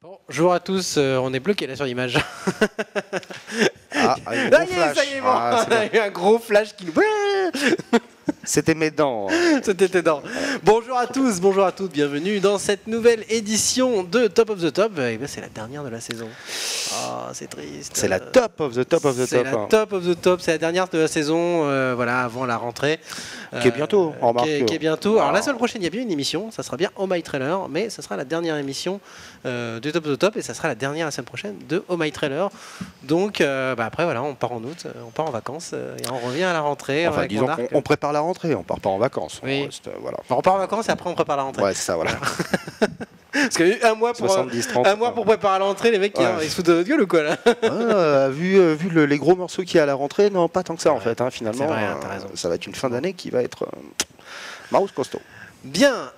Bonjour à tous, on est bloqué là sur l'image. Ah, un gros flash. Ça y est, bon, Ah, on a eu un gros flash qui nous... C'était mes dents. C'était tes dents. Bonjour à tous, bonjour à toutes, bienvenue dans cette nouvelle édition de Top of the Top. Et ben, c'est la dernière de la saison. Ah, c'est triste. C'est la top of the top of the top. C'est la top of the top, c'est la dernière de la saison, voilà, avant la rentrée. Qui est bientôt, on remarque. Qui est bientôt. Alors la semaine prochaine, il y a bien une émission, ça sera bien Oh My Trailer, mais ça sera la dernière émission de Top of the Top et ça sera la dernière la semaine prochaine de Oh My Trailer. Donc après, voilà, on part en août, on part en vacances et on revient à la rentrée. Enfin, disons qu'on prépare la rentrée, on part pas en vacances. Oui. On reste, voilà. On part en vacances et après on prépare la rentrée. Ouais, c'est ça, voilà. Parce qu'il y a eu un mois pour préparer la rentrée, les mecs ils se foutent de notre gueule ou quoi là? Vu les gros morceaux qu'il y a à la rentrée, non, pas tant que ça en fait. Hein, finalement, vrai, t'as raison. Ça va être une fin d'année qui va être marous costaud. Bien,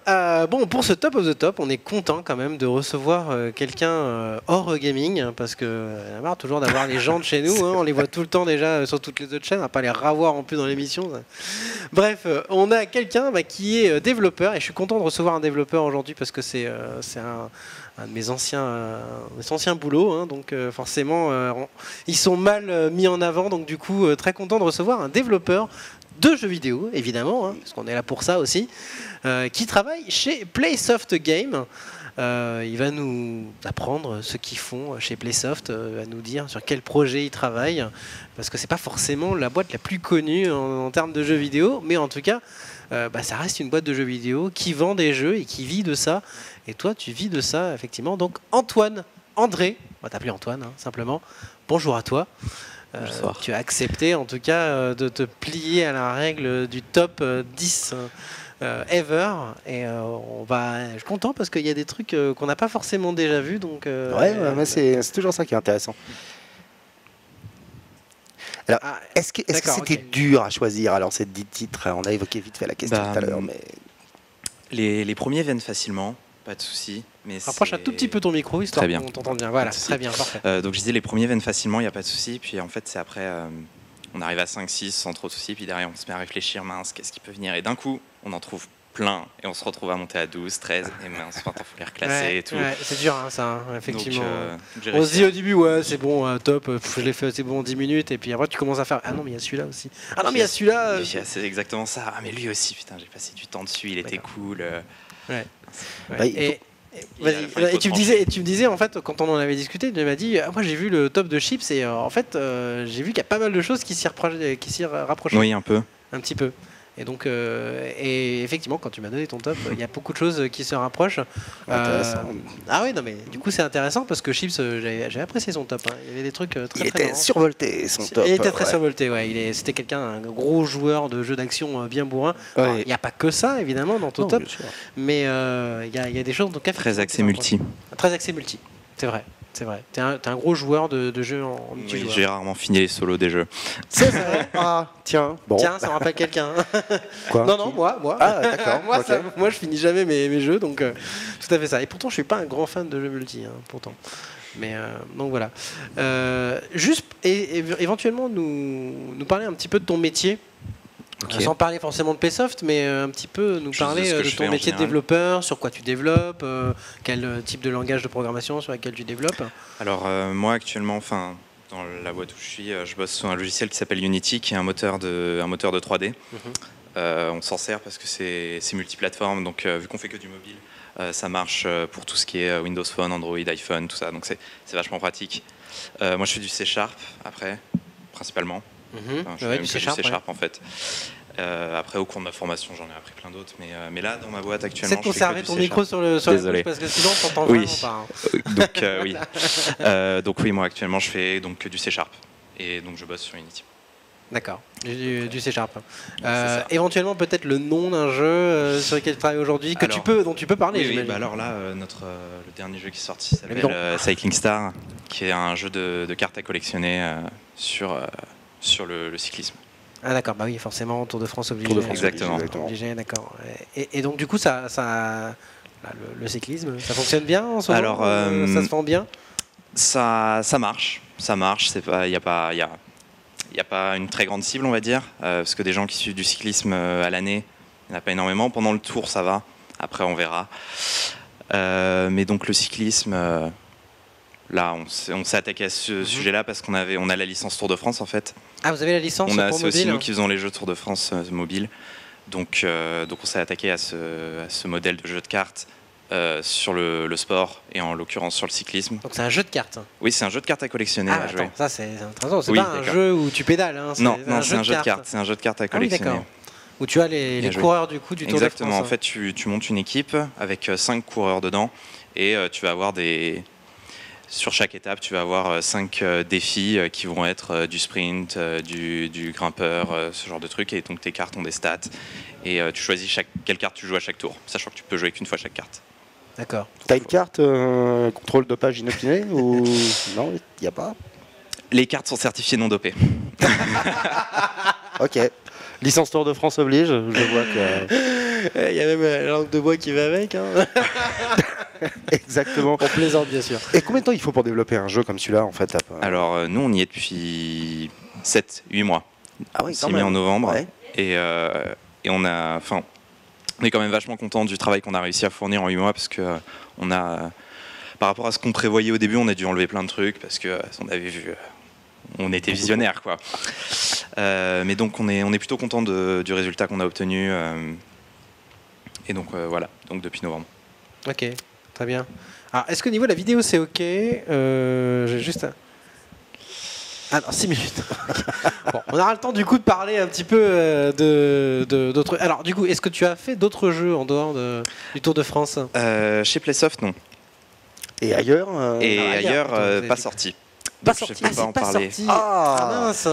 bon, pour ce Top of the Top, on est content quand même de recevoir quelqu'un hors gaming, parce que on a marre toujours d'avoir les gens de chez nous, hein, on les voit tout le temps déjà sur toutes les autres chaînes, on va pas les revoir en plus dans l'émission. Bref, on a quelqu'un qui est développeur, et je suis content de recevoir un développeur aujourd'hui parce que c'est un de mes anciens boulots, hein, donc forcément ils sont mal mis en avant, donc du coup très content de recevoir un développeur de jeux vidéo, évidemment, hein, parce qu'on est là pour ça aussi, qui travaille chez Playsoft Game. Il va nous apprendre ce qu'ils font chez Playsoft, à nous dire sur quel projet ils travaillent, parce que c'est pas forcément la boîte la plus connue en termes de jeux vidéo, mais en tout cas, ça reste une boîte de jeux vidéo qui vend des jeux et qui vit de ça. Et toi, tu vis de ça, effectivement. Donc André, on va t'appeler Antoine, hein, simplement. Bonjour à toi. Tu as accepté en tout cas de te plier à la règle du top 10 ever et je suis content parce qu'il y a des trucs qu'on n'a pas forcément déjà vus, donc mais c'est toujours ça qui est intéressant. Alors, est-ce que c'était dur à choisir alors ces 10 titres? On a évoqué vite fait la question tout à l'heure, mais les premiers viennent facilement. Pas de souci. Rapproche un tout petit peu ton micro, histoire qu'on t'entende bien. Voilà, très bien, parfait. Donc je disais, les premiers viennent facilement, il n'y a pas de souci. Puis en fait, c'est après, on arrive à 5-6 sans trop de soucis. Puis derrière, on se met à réfléchir, mince, qu'est-ce qui peut venir? Et d'un coup, on en trouve plein. Et on se retrouve à monter à 12, 13. Et mince, il faut les reclasser et tout. Ouais, c'est dur, hein, ça, hein, effectivement. Donc, on se dit au début, ouais, c'est bon, top, je l'ai fait, c'est bon, 10 minutes. Et puis après, tu commences à faire, ah non, mais il y a celui-là aussi. Ah non, mais il y a celui-là. C'est exactement ça. Ah, mais lui aussi, putain, j'ai passé du temps dessus, il était cool. Et tu me disais en fait, quand on en avait discuté, tu m'as dit moi j'ai vu le top de Chips et en fait j'ai vu qu'il y a pas mal de choses qui s'y rapprochent. Oui, un petit peu. Et donc et effectivement quand tu m'as donné ton top, il y a beaucoup de choses qui se rapprochent. Ah oui, non mais du coup c'est intéressant parce que Chips, j'ai apprécié son top, hein. Il y avait des trucs très il était survolté son top. Il était très survolté, ouais. C'était quelqu'un, un gros joueur de jeux d'action bien bourrin. Il n'y a pas que ça évidemment dans ton top, mais il y a des choses donc très axé multi. Très axé multi, c'est vrai. C'est vrai. T'es un gros joueur de jeux en multijoueur. J'ai rarement fini les solos des jeux. C'est vrai. Ah, tiens. Bon. Tiens, ça me rappelle quelqu'un. Quoi? Non, moi. Ah, d'accord. Moi, je finis jamais mes jeux, donc tout à fait ça. Et pourtant, je suis pas un grand fan de jeux multi, hein, pourtant. Mais donc voilà. Juste, éventuellement, nous parler un petit peu de ton métier. Okay. Sans parler forcément de Playsoft, mais un petit peu nous parler de ton métier de développeur, sur quoi tu développes, quel type de langage de programmation sur lequel tu développes. Alors moi actuellement, dans la boîte où je bosse sur un logiciel qui s'appelle Unity, qui est un moteur de 3D. On s'en sert parce que c'est multiplateforme, donc vu qu'on fait que du mobile, ça marche pour tout ce qui est Windows Phone, Android, iPhone, tout ça, donc c'est vachement pratique. Moi je fais du C# après, principalement. Je fais du C# en fait. Après, au cours de ma formation, j'en ai appris plein d'autres, mais là, dans ma boîte actuellement, c'est de conserver ton micro sur la bouche parce que sinon, on t'entend vraiment pas. Donc, donc oui, moi actuellement, je fais donc que du C# et donc je bosse sur Unity. D'accord, du C#. Éventuellement, peut-être le nom d'un jeu sur lequel tu travailles aujourd'hui, dont tu peux parler. Oui, alors là, le dernier jeu qui est sorti s'appelle Cycling Star, qui est un jeu de cartes à collectionner sur le cyclisme. Ah d'accord, bah oui, forcément, Tour de France obligé. Exactement. Obligé, d'accord. Et donc du coup, le cyclisme, ça fonctionne bien en ce moment? Alors, ça se vend bien? Ça marche. Il n'y a pas une très grande cible, on va dire, parce que des gens qui suivent du cyclisme à l'année, il n'y en a pas énormément. Pendant le Tour, ça va. Après, on verra. Mais donc le cyclisme, là, on s'est attaqué à ce sujet-là parce qu'on a la licence Tour de France en fait. Ah, vous avez la licence pour mobile? C'est aussi nous qui faisons les jeux Tour de France mobile. Donc on s'est attaqué à ce modèle de jeu de cartes sur le sport et en l'occurrence sur le cyclisme. Donc c'est un jeu de cartes? Oui, c'est un jeu de cartes à collectionner. Ah, à jouer. Ça c'est intéressant. C'est pas un jeu où tu pédales. Hein, non, c'est un jeu de cartes. C'est un jeu de cartes à collectionner. Oui, où tu as les coureurs du coup du Tour de France. Exactement. En fait, tu montes une équipe avec 5 coureurs dedans et tu vas avoir sur chaque étape, tu vas avoir 5 défis qui vont être du sprint, du grimpeur, ce genre de trucs. Et donc tes cartes ont des stats. Et tu choisis quelle carte tu joues à chaque tour, sachant que tu peux jouer qu'une fois chaque carte. D'accord. T'as une carte contrôle dopage inopiné ou non, il n'y a pas? Les cartes sont certifiées non dopées. Ok. Licence Tour de France oblige, je vois que... Il y a même la langue de bois qui va avec. Hein. Exactement. On plaisante bien sûr. Et combien de temps il faut pour développer un jeu comme celui-là en fait? Alors nous on y est depuis 7-8 mois. Ah oui, c'est mis en novembre. Ouais. Et on est quand même vachement content du travail qu'on a réussi à fournir en 8 mois parce que par rapport à ce qu'on prévoyait au début, on a dû enlever plein de trucs parce que on avait vu... on était visionnaire quoi. Mais donc on est plutôt content du résultat qu'on a obtenu. Et donc voilà, donc depuis novembre. Ok, très bien. Alors est-ce qu'au niveau de la vidéo c'est ok? J'ai juste... Alors 6 minutes. Bon, on aura le temps du coup de parler un petit peu d'autres... Alors du coup, est-ce que tu as fait d'autres jeux en dehors du Tour de France? Chez Playsoft, non. Et ailleurs ailleurs, pas sorti. Pas sorti. Je peux pas en parler. Ah mince.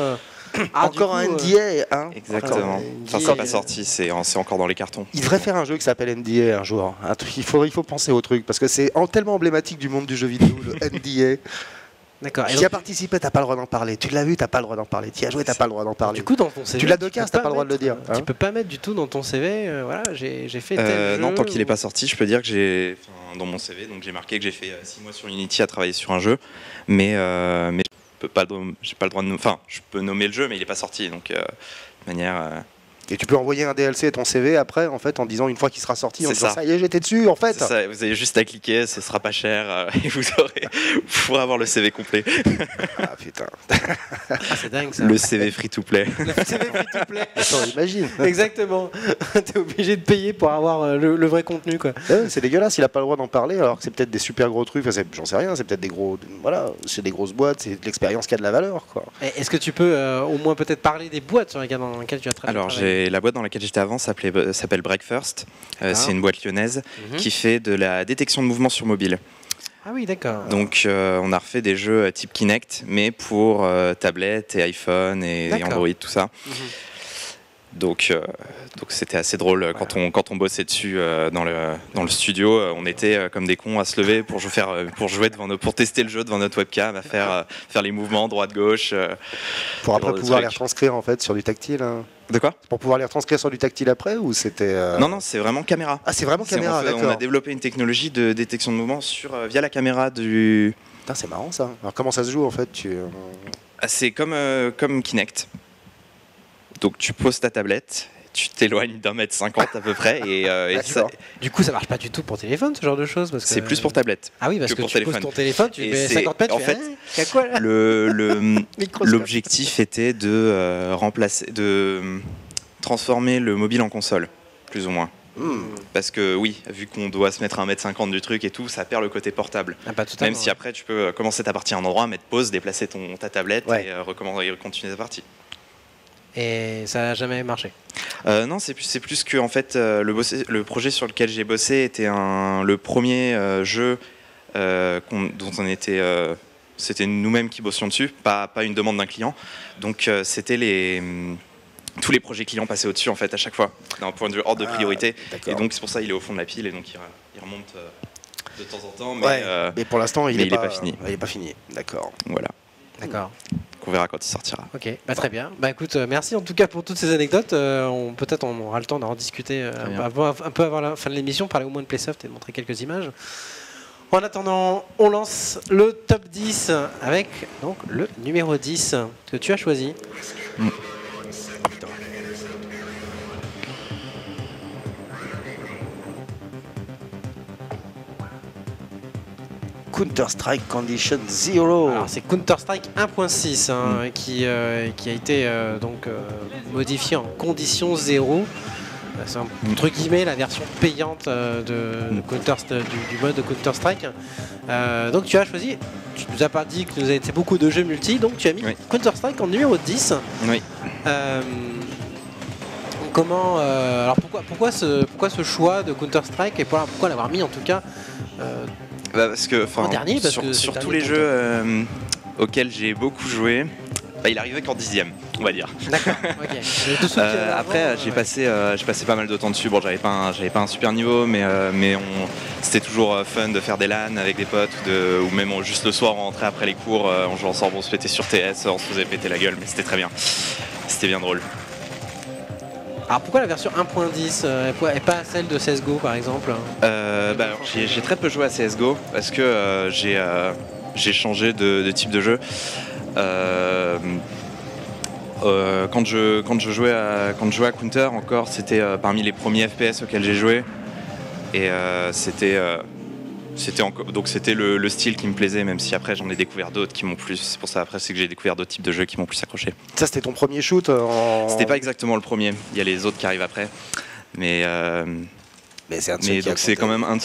Encore un NDA, hein? Exactement. Enfin, c'est pas sorti, c'est encore dans les cartons. Il devrait faire un jeu qui s'appelle NDA un jour. Il faut penser au truc parce que c'est tellement emblématique du monde du jeu vidéo, le NDA. D'accord. Tu y as participé, t'as pas le droit d'en parler. Tu l'as vu, t'as pas le droit d'en parler. Tu y as joué, t'as pas le droit d'en parler. Du coup, dans ton CV, tu l'as de casse, t'as pas le droit de le dire. Tu peux pas mettre du tout dans ton CV. Voilà, j'ai fait tel jeu. Non, tant qu'il est pas sorti, je peux dire que dans mon CV, donc j'ai marqué que j'ai fait 6 mois sur Unity à travailler sur un jeu, mais j'ai pas le droit de, enfin, je peux nommer le jeu, mais il est pas sorti, donc de manière. Et tu peux envoyer un DLC à ton CV après, en fait, en disant une fois qu'il sera sorti, en disant ça y est, j'étais dessus, en fait. C'est ça, vous avez juste à cliquer, ce sera pas cher, et vous pourrez avoir le CV complet. Ah putain. C'est dingue ça. Le CV free to play. Le CV free to play. Attends, imagine. Exactement. T'es obligé de payer pour avoir le vrai contenu, quoi. Ouais, c'est dégueulasse, il a pas le droit d'en parler, alors que c'est peut-être des super gros trucs, enfin, j'en sais rien, c'est peut-être des gros. Voilà, c'est des grosses boîtes, c'est de l'expérience qui a de la valeur, quoi. Est-ce que tu peux au moins peut-être parler des boîtes dans lesquelles tu as travaillé? Alors, la boîte dans laquelle j'étais avant s'appelle Breakfirst. C'est une boîte lyonnaise qui fait de la détection de mouvement sur mobile. Ah oui, d'accord. Donc on a refait des jeux type Kinect, mais pour tablette et iPhone et Android, tout ça. Donc c'était assez drôle quand on bossait dessus dans le studio. On était comme des cons à se lever pour jouer pour tester le jeu devant notre webcam, à faire les mouvements droite gauche. Pour après pouvoir les retranscrire en fait sur du tactile. Hein. De quoi? Pour pouvoir les retranscrire sur du tactile après ou c'était Non, c'est vraiment caméra. Ah, c'est vraiment caméra, d'accord. On a développé une technologie de détection de mouvement via la caméra du... Putain, c'est marrant ça. Alors comment ça se joue en fait C'est comme Kinect. Donc tu poses ta tablette, tu t'éloignes d'1,50 m à peu près et ça... Du coup ça marche pas du tout pour téléphone ce genre de choses parce que... C'est plus pour tablette. Ah oui, parce que pour tu poses ton téléphone, tu mets 50 mètres, en fait, quoi, là l'objectif était de transformer le mobile en console, plus ou moins. Parce que oui, vu qu'on doit se mettre à 1,50 m du truc et tout, ça perd le côté portable. Même si après tu peux commencer ta partie à un endroit, mettre pause, déplacer ta tablette et continuer ta partie. Et ça n'a jamais marché? Non, c'est plus que en fait, le projet sur lequel j'ai bossé était le premier jeu dont on était... c'était nous-mêmes qui bossions dessus, pas une demande d'un client. Donc c'était tous les projets clients passaient au-dessus en fait à chaque fois, d'un point de vue ordre de priorité. Et donc c'est pour ça il est au fond de la pile et donc il remonte de temps en temps. Mais pour l'instant il est pas fini. Il est pas fini. D'accord. Voilà. D'accord. On verra quand il sortira. Ok, très bien. Écoute, merci en tout cas pour toutes ces anecdotes. Peut-être on aura le temps d'en discuter un peu avant la fin de l'émission, parler au moins de Playsoft et de montrer quelques images. En attendant, on lance le top 10 avec donc le numéro 10 que tu as choisi. Counter-Strike Condition Zero. Alors c'est Counter-Strike 1.6 qui a été modifié en condition 0. C'est entre guillemets la version payante du mode de Counter-Strike. Donc tu as choisi, tu nous as pas dit que nous avons beaucoup de jeux multi, donc tu as mis Counter-Strike en numéro 10. Oui. Alors pourquoi ce choix de Counter-Strike et pourquoi l'avoir mis en tout cas parce que sur tous les jeux auxquels j'ai beaucoup joué, il arrivait qu'en 10e, on va dire. D'accord. Okay. Après, j'ai passé pas mal de temps dessus. Bon, j'avais pas un super niveau, mais c'était toujours fun de faire des LAN avec des potes ou même juste le soir, on rentrait après les cours, on jouait ensemble, on se pétait sur TS, on se faisait péter la gueule, mais c'était très bien. C'était bien drôle. Alors pourquoi la version 1.10 et pas celle de CSGO par exemple j'ai très peu joué à CSGO parce que j'ai changé de type de jeu. Quand je jouais à Counter encore, c'était parmi les premiers FPS auxquels j'ai joué et c'était le style qui me plaisait, même si après j'en ai découvert d'autres qui m'ont plus. C'est pour ça après c'est que j'ai découvert d'autres types de jeux qui m'ont plus accroché. Ça c'était ton premier shoot C'était pas exactement le premier, il y a les autres qui arrivent après, mais donc c'est quand même un de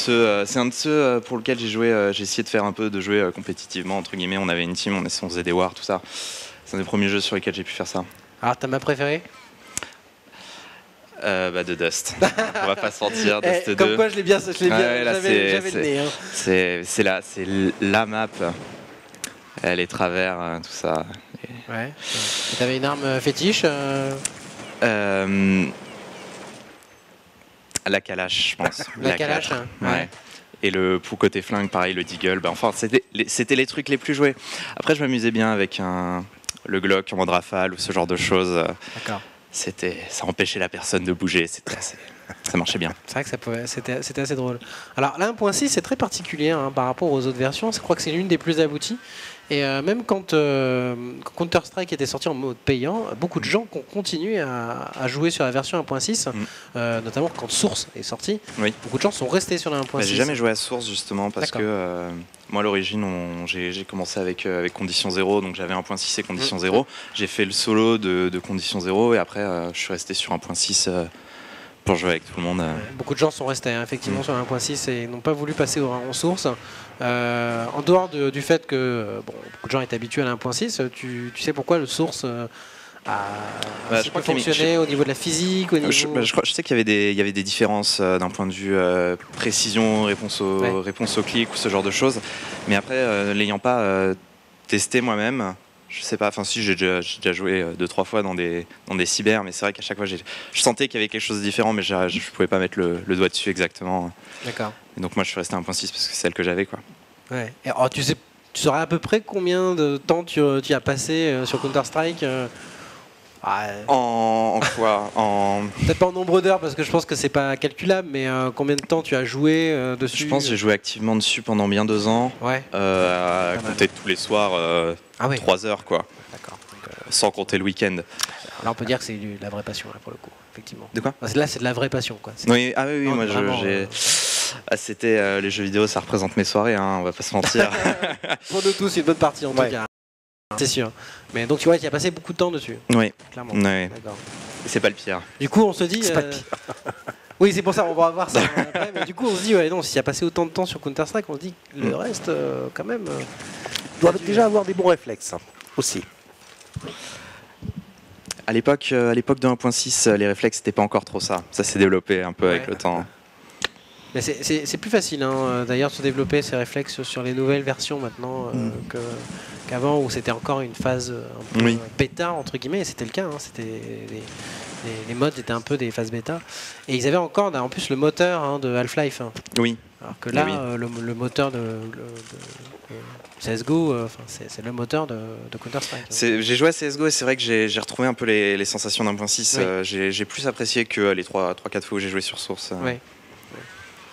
ceux pour lequel j'ai joué. J'ai essayé de faire un peu de jouer compétitivement entre guillemets. On avait une team, on faisait des wars, tout ça. C'est un des premiers jeux sur lesquels j'ai pu faire ça. Alors t'as ma préférée de Dust. On va pas se mentir, Dust 2. Comme quoi je l'ai bien, j'avais le nez. C'est la map. Les travers, tout ça. Ouais. Et t'avais une arme fétiche La Kalash, je pense. La Kalash, ouais. Et le pour côté flingue, pareil, le Deagle. C'était les trucs les plus joués. Après, je m'amusais bien avec le Glock en mode rafale ou ce genre de choses. D'accord. Ça empêchait la personne de bouger. Ça marchait bien. C'est vrai que c'était assez drôle. Alors là, 1.6 c'est très particulier par rapport aux autres versions. Je crois que c'est l'une des plus abouties. Et même quand Counter-Strike était sorti en mode payant, beaucoup de gens ont continué à jouer sur la version 1.6, notamment quand Source est sorti. Oui. Beaucoup de gens sont restés sur la 1.6. J'ai jamais joué à Source justement parce que moi à l'origine j'ai commencé avec Condition 0, donc j'avais 1.6 et Condition 0. J'ai fait le solo de Condition 0 et après je suis resté sur 1.6 pour jouer avec tout le monde. Beaucoup de gens sont restés effectivement sur 1.6 et n'ont pas voulu passer en Source. En dehors du fait que beaucoup de gens étaient habitués à la 1.6, tu sais pourquoi le Source je crois fonctionnait au niveau de la physique, au niveau... je sais qu'il y avait des différences d'un point de vue précision, réponse au clic ou ce genre de choses. Mais après, l'ayant pas testé moi-même, je sais pas, si j'ai déjà joué 2-3 fois dans des cyber, mais c'est vrai qu'à chaque fois je sentais qu'il y avait quelque chose de différent, mais je pouvais pas mettre le doigt dessus exactement. D'accord. Et donc moi je suis resté à 1.6 parce que c'est celle que j'avais quoi. Ouais. Et, tu saurais à peu près combien de temps tu as passé sur Counter-Strike En quoi Peut-être pas en nombre d'heures parce que je pense que c'est pas calculable, mais combien de temps tu as joué dessus? Je pense que j'ai joué activement dessus pendant bien 2 ans. Ouais. À compter tous les soirs 3 heures quoi. D'accord. Sans compter le week-end. Là on peut dire que c'est la vraie passion là, pour le coup, effectivement. De quoi? Là c'est de la vraie passion quoi. Oui, moi c'était les jeux vidéo, ça représente mes soirées, on va pas se mentir. Pour nous tous, c'est une bonne partie en tout cas. C'est sûr. Mais donc tu vois, tu as passé beaucoup de temps dessus. Oui. Clairement. Oui. D'accord. C'est pas le pire. Du coup, on se dit. C'est pas le pire. Oui, c'est pour ça, on va voir ça après. Mais du coup, on se dit, non, s'il y a passé autant de temps sur Counter-Strike, on se dit que le reste, quand même. Tu dois déjà avoir des bons réflexes aussi. À l'époque de 1.6, les réflexes n'étaient pas encore trop ça. Ça s'est développé un peu avec le temps. Mais c'est plus facile d'ailleurs de se développer ces réflexes sur les nouvelles versions maintenant qu'avant où c'était encore une phase un peu bêta entre guillemets, et c'était le cas, c'était les mods étaient un peu des phases bêta et ils avaient encore en plus le moteur de Half-Life. Oui. Alors que là le moteur de CSGO, c'est le moteur de Counter-Strike. J'ai joué à CSGO et c'est vrai que j'ai retrouvé un peu les sensations d'1.6. J'ai plus apprécié que les 3-4 fois où j'ai joué sur Source. Oui.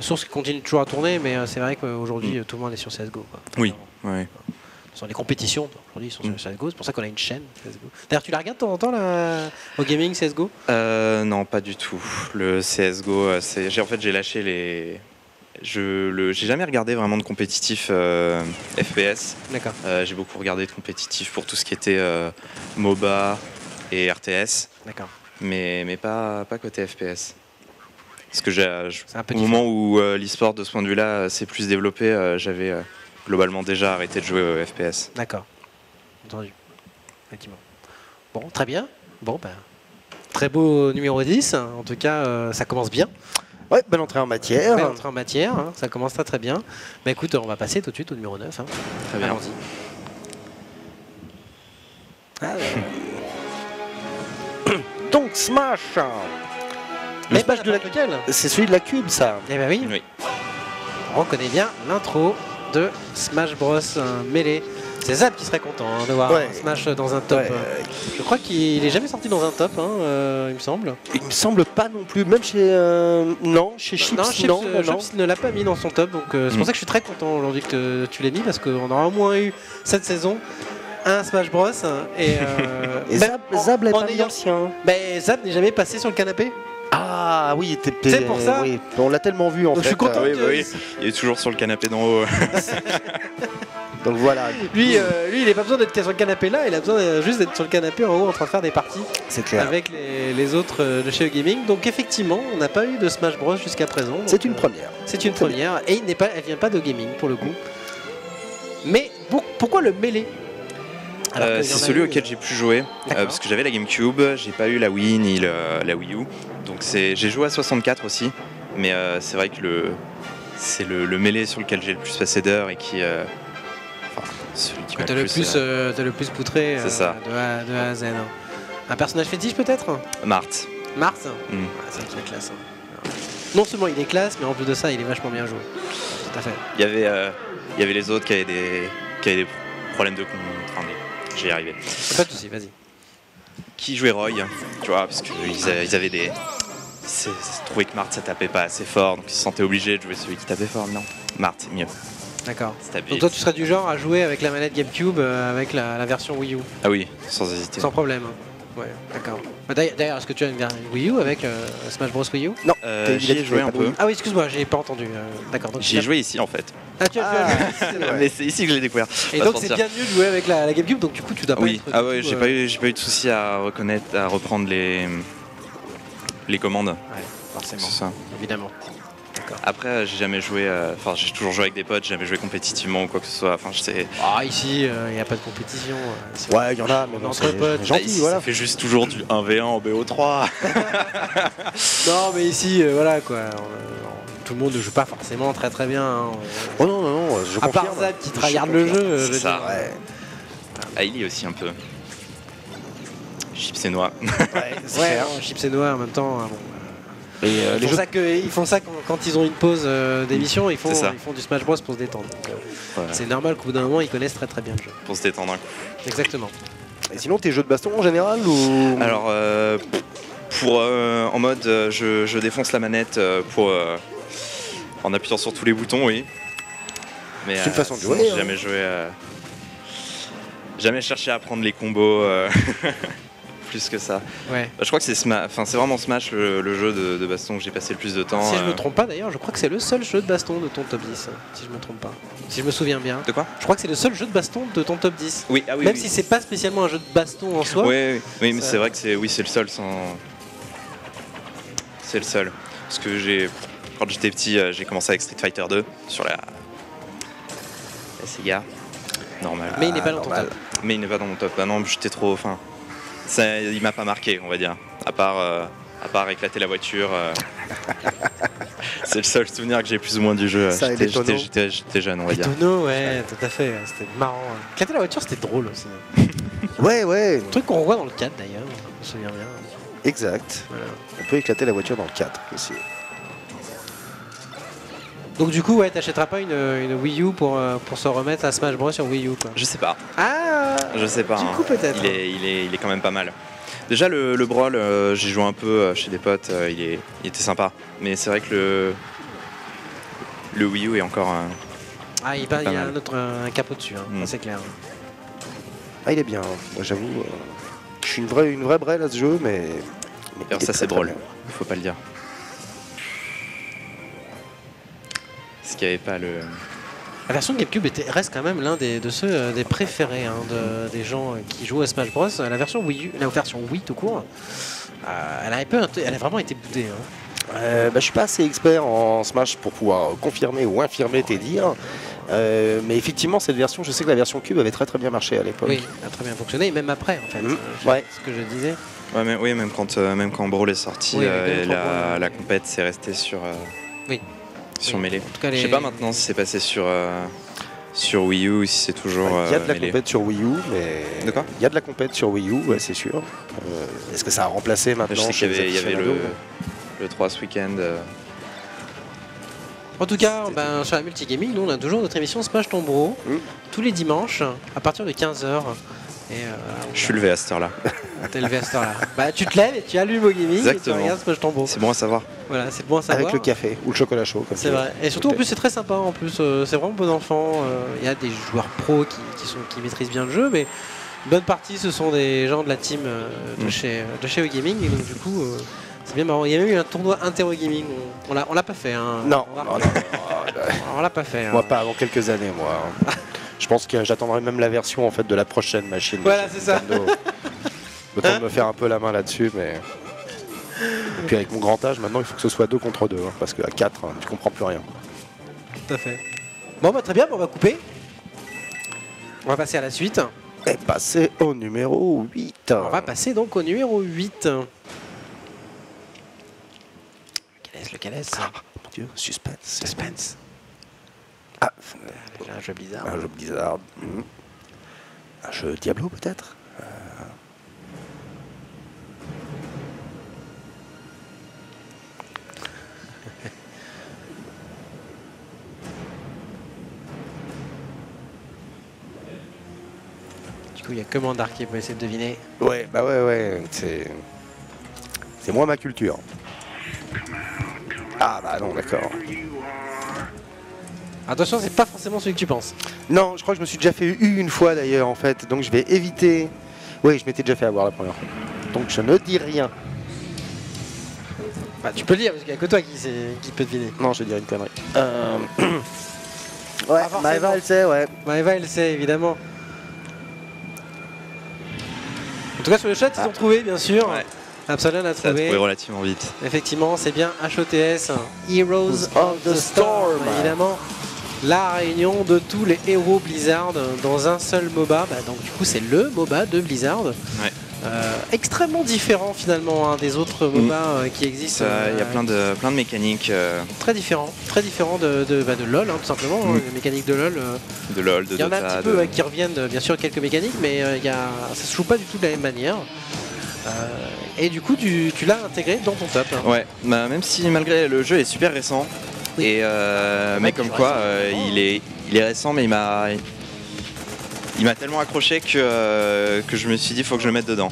Source qui continue toujours à tourner, mais c'est vrai qu'aujourd'hui tout le monde est sur CSGO. Oui. Ouais. Sur les compétitions, aujourd'hui ils sont sur CSGO, c'est pour ça qu'on a une chaîne CSGO. D'ailleurs, tu la regardes de temps en temps au gaming CSGO? Non, pas du tout. Le CSGO, j'ai lâché J'ai jamais regardé vraiment de compétitif FPS. D'accord. J'ai beaucoup regardé de compétitif pour tout ce qui était MOBA et RTS, D'accord. mais pas côté FPS. Parce que C'est un peu au moment où l'e-sport de ce point de vue-là s'est plus développé, j'avais globalement déjà arrêté de jouer au FPS. D'accord. Entendu. Effectivement. Bon, très bien. Bon, ben, très beau numéro 10. En tout cas, ça commence bien. Ouais, belle entrée en matière. Belle entrée en matière. Hein. Ça commence très très bien. Bah écoute, on va passer tout de suite au numéro 9. Hein. Très bien. Allons-y. Donc Smash. Le Mais Smash de la lequel C'est celui de la cube, ça. Eh ben oui. Oui. On reconnaît bien l'intro de Smash Bros Melee. C'est Zap qui serait content de voir Smash dans un top. Ouais. Je crois qu'il est jamais sorti dans un top, il me semble. Il me semble pas non plus, même chez non, chez Chips, Non, Chips, non. Chips ne l'a pas mis dans son top, donc c'est pour ça que je suis très content aujourd'hui que tu l'aies mis, parce qu'on aura au moins eu cette saison un Smash Bros. Et Zab l'a pas mis ayant... ancien. Mais Zap n'est jamais passé sur le canapé. Ah oui, c'est pour ça. Oui. On l'a tellement vu en Donc fait. je suis content. Oui. Il est toujours sur le canapé d'en haut. Donc voilà. Lui, il n'a pas besoin d'être sur le canapé là, il a besoin juste d'être sur le canapé en haut en train de faire des parties C'est clair. avec les autres de chez Gaming. Donc effectivement, on n'a pas eu de Smash Bros jusqu'à présent. C'est une première. C'est une première et elle vient pas de Gaming pour le coup. Mais pourquoi le Melee? C'est celui auquel j'ai pu jouer parce que j'avais la GameCube, j'ai pas eu la Wii ni la Wii U. Donc j'ai joué à 64 aussi, mais c'est vrai que c'est le Melee sur lequel j'ai le plus passé d'heures et qui celui qui m'a t'as le plus poutré c'est ça. De A à Z. Un personnage fétiche peut-être? Marthe. Marthe. C'est vrai qu'il est classe. Non seulement il est classe, mais en plus de ça, il est vachement bien joué. Tout à fait. Il y avait les autres qui avaient des problèmes de j'y arrivé. Pas de soucis, vas-y. Qui jouait Roy, tu vois, parce qu'ils avaient des. Ils trouvaient que Marthe ça tapait pas assez fort, donc ils se sentaient obligés de jouer celui qui tapait fort. Non, Marthe, mieux. D'accord. Donc toi tu serais du genre à jouer avec la manette GameCube avec la version Wii U? Ah oui, sans hésiter. Sans problème. Ouais, d'accord. D'ailleurs, est-ce que tu as une Wii U avec Smash Bros Wii U? Non, j'y ai joué un peu. Ah oui, excuse-moi, j'ai pas entendu. D'accord. J'y ai joué ici en fait. Ah, tu as joué mais c'est ici que je l'ai découvert. Et donc c'est bien mieux de jouer avec la GameCube, donc du coup tu dois pas être. Ah ouais, j'ai pas eu de soucis à reprendre les commandes. Ouais, forcément. C'est ça. Évidemment. Après, j'ai jamais joué. J'ai toujours joué avec des potes, j'ai jamais joué compétitivement ou quoi que ce soit. Enfin, ici, il n'y a pas de compétition. Ouais, il y en a, mais entre potes. Gentil, ici, voilà. ça fait juste toujours du 1v1 en BO3. Non, mais ici, voilà quoi. Tout le monde ne joue pas forcément très très bien. Hein. Oh non, je à part Zab qui tryhard le jeu. C'est ça. Ouais. Ailey aussi un peu. Chips et noix. Ouais, chips et noix en même temps. Bon. Ils font ça quand ils ont une pause d'émission, ils font du Smash Bros pour se détendre. C'est normal qu'au bout d'un moment ils connaissent très très bien le jeu. Pour se détendre un coup. Exactement. Et sinon tes jeux de baston en général ou... Alors en mode je défonce la manette en appuyant sur tous les boutons, oui. Mais c'est une façon de jouer. J'ai jamais joué. Jamais cherché à prendre les combos. Plus que ça. Ouais. Je crois que c'est vraiment Smash le jeu de baston que j'ai passé le plus de temps. Si je me trompe pas d'ailleurs, je crois que c'est le seul jeu de baston de ton top 10, si je me trompe pas. Si je me souviens bien. De quoi? Je crois que c'est le seul jeu de baston de ton top 10. Oui, Même si c'est pas spécialement un jeu de baston en soi. Oui, mais c'est vrai que c'est le seul C'est le seul. Parce que quand j'étais petit, j'ai commencé avec Street Fighter 2 sur la Sega. Normal. Mais il n'est pas dans ton top. Mais il n'est pas dans mon top. Ah non, j'étais trop. Il m'a pas marqué, on va dire. À part éclater la voiture. C'est le seul souvenir que j'ai plus ou moins du jeu. J'étais jeune, on va dire. Tonneau, ouais, tout à fait. C'était marrant. Éclater la voiture, c'était drôle aussi. Ouais. Un truc qu'on revoit dans le 4 d'ailleurs, je me souviens bien. Exact. Voilà. On peut éclater la voiture dans le 4 aussi. Donc du coup, ouais, t'achèteras pas une Wii U pour se remettre à Smash Bros sur Wii U, quoi. Je sais pas. Ah. Je sais pas. Du coup, peut-être. Il est quand même pas mal. Déjà le Brawl, j'ai joué un peu chez des potes, il était sympa. Mais c'est vrai que le Wii U est encore il y a un capot dessus, ça, c'est clair. Ah, il est bien. Moi, j'avoue, je suis une vraie braille à ce jeu, mais alors ça c'est drôle. Faut pas le dire. parce qu'il n'y avait pas le... La version de GameCube reste quand même l'un des préférés des gens qui jouent à Smash Bros. La version Wii U, la version Wii tout court, elle a vraiment été boudée. Je suis pas assez expert en Smash pour pouvoir confirmer ou infirmer tes dires. Mais effectivement, cette version, je sais que la version Cube avait très très bien marché à l'époque. Oui, elle a très bien fonctionné, et même après en fait. Ouais. C'est ce que je disais. Ouais, mais, oui, même quand Brawl est sorti, Oui, la compète s'est restée sur Melee. En tout cas, Je sais pas maintenant si c'est passé sur Wii U ou si c'est toujours Il y a de la Melee. compète sur Wii U, mais De quoi il y a de la compète sur Wii U, ouais, c'est sûr. Est-ce que ça a remplacé maintenant? Je sais qu'il y avait aficionados le 3 ce week-end. En tout cas, sur la multigaming, nous on a toujours notre émission Smash Ton Bro, tous les dimanches à partir de 15h. Je suis levé à cette heure-là. T'es levé à cette heure-là. Tu te lèves et tu allumes au gaming. Exactement. Et tu regardes Smash Ton Bro. C'est bon à savoir. Voilà, c'est bon à savoir. Avec le café ou le chocolat chaud. C'est vrai. Et surtout en plus c'est très sympa. En plus c'est vraiment bon enfant. Il y a des joueurs pros qui maîtrisent bien le jeu, mais une bonne partie ce sont des gens de la team de chez Gaming. Et donc du coup c'est bien marrant. Il y a même eu un tournoi inter-gaming. On l'a pas fait. Hein. Non. On l'a pas fait. Moi pas avant quelques années, moi. Je pense que j'attendrai même la version en fait de la prochaine machine. Voilà, c'est ça. Le temps de me faire un peu la main là-dessus, mais. Et puis avec mon grand âge, maintenant il faut que ce soit 2 contre 2, parce qu'à 4, tu comprends plus rien. Tout à fait. Bon, très bien, on va couper. On va passer à la suite. Et passer au numéro 8. On va passer donc au numéro 8. Lequel est-ce Mon Dieu, suspense. Ah, un jeu Blizzard. Un jeu Blizzard. Un jeu Diablo peut-être. Du coup, il y a que Mandar qui peut essayer de deviner. Ouais. C'est moi ma culture. Ah bah non, d'accord. Attention, c'est pas forcément celui que tu penses. Non, je crois que je me suis déjà fait une fois d'ailleurs en fait, donc je vais éviter. Oui, je m'étais déjà fait avoir la première fois. Donc je ne dis rien. Tu peux le dire, parce qu'il n'y a que toi qui peut deviner. Non, je vais dire une connerie. Ouais, Maëva elle sait, ouais. Maëva elle sait, évidemment. En tout cas, sur le chat, ils ont trouvé, bien sûr. Ouais. Absolument, l'a Ça a trouvé. trouvé relativement vite. Effectivement, c'est bien HOTS, Heroes of the Storm. Évidemment, la réunion de tous les héros Blizzard dans un seul MOBA. Donc du coup, c'est le MOBA de Blizzard. Ouais. Extrêmement différent finalement des autres MOBA qui existent. Il y a plein de mécaniques. Très différent de LoL, tout simplement. Les mécaniques de LoL. De LoL, de Il y en a Dota. un petit peu qui reviennent, bien sûr, quelques mécaniques, mais ça se joue pas du tout de la même manière. Et du coup, tu l'as intégré dans ton top. Ouais, même si malgré le jeu est super récent. Oui. Et mais comme quoi, il est récent, mais il m'a tellement accroché que je me suis dit faut que je le mette dedans.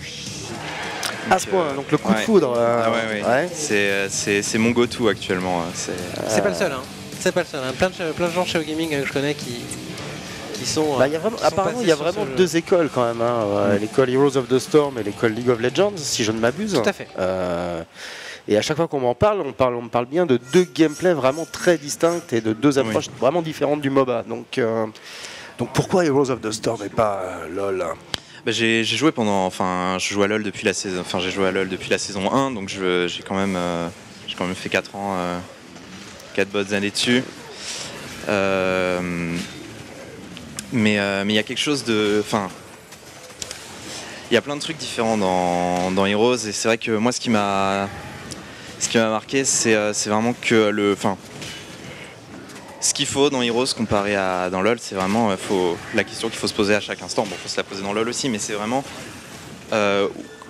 À ce point, donc le coup de foudre. Ouais. C'est mon go-to actuellement. C'est pas le seul. C'est pas le seul. Plein de gens chez Gaming que je connais qui sont. Apparemment, il y a vraiment 2 écoles quand même. L'école Heroes of the Storm et l'école League of Legends, si je ne m'abuse. Tout à fait. Et à chaque fois qu'on m'en parle, on me parle bien de 2 gameplays vraiment très distincts et de 2 approches vraiment différentes du MOBA. Donc pourquoi Heroes of the Storm et pas LoL? J'ai joué je joue à LoL depuis la saison. Enfin, j'ai joué à LoL depuis la saison 1, donc j'ai quand même fait 4 ans, 4 bonnes années dessus. Mais il y a quelque chose de... il y a plein de trucs différents dans Heroes, et c'est vrai que moi ce qui m'a marqué, c'est vraiment que ce qu'il faut dans Heroes comparé à dans LoL, c'est vraiment la question qu'il faut se poser à chaque instant. Bon, il faut se la poser dans LoL aussi, mais c'est vraiment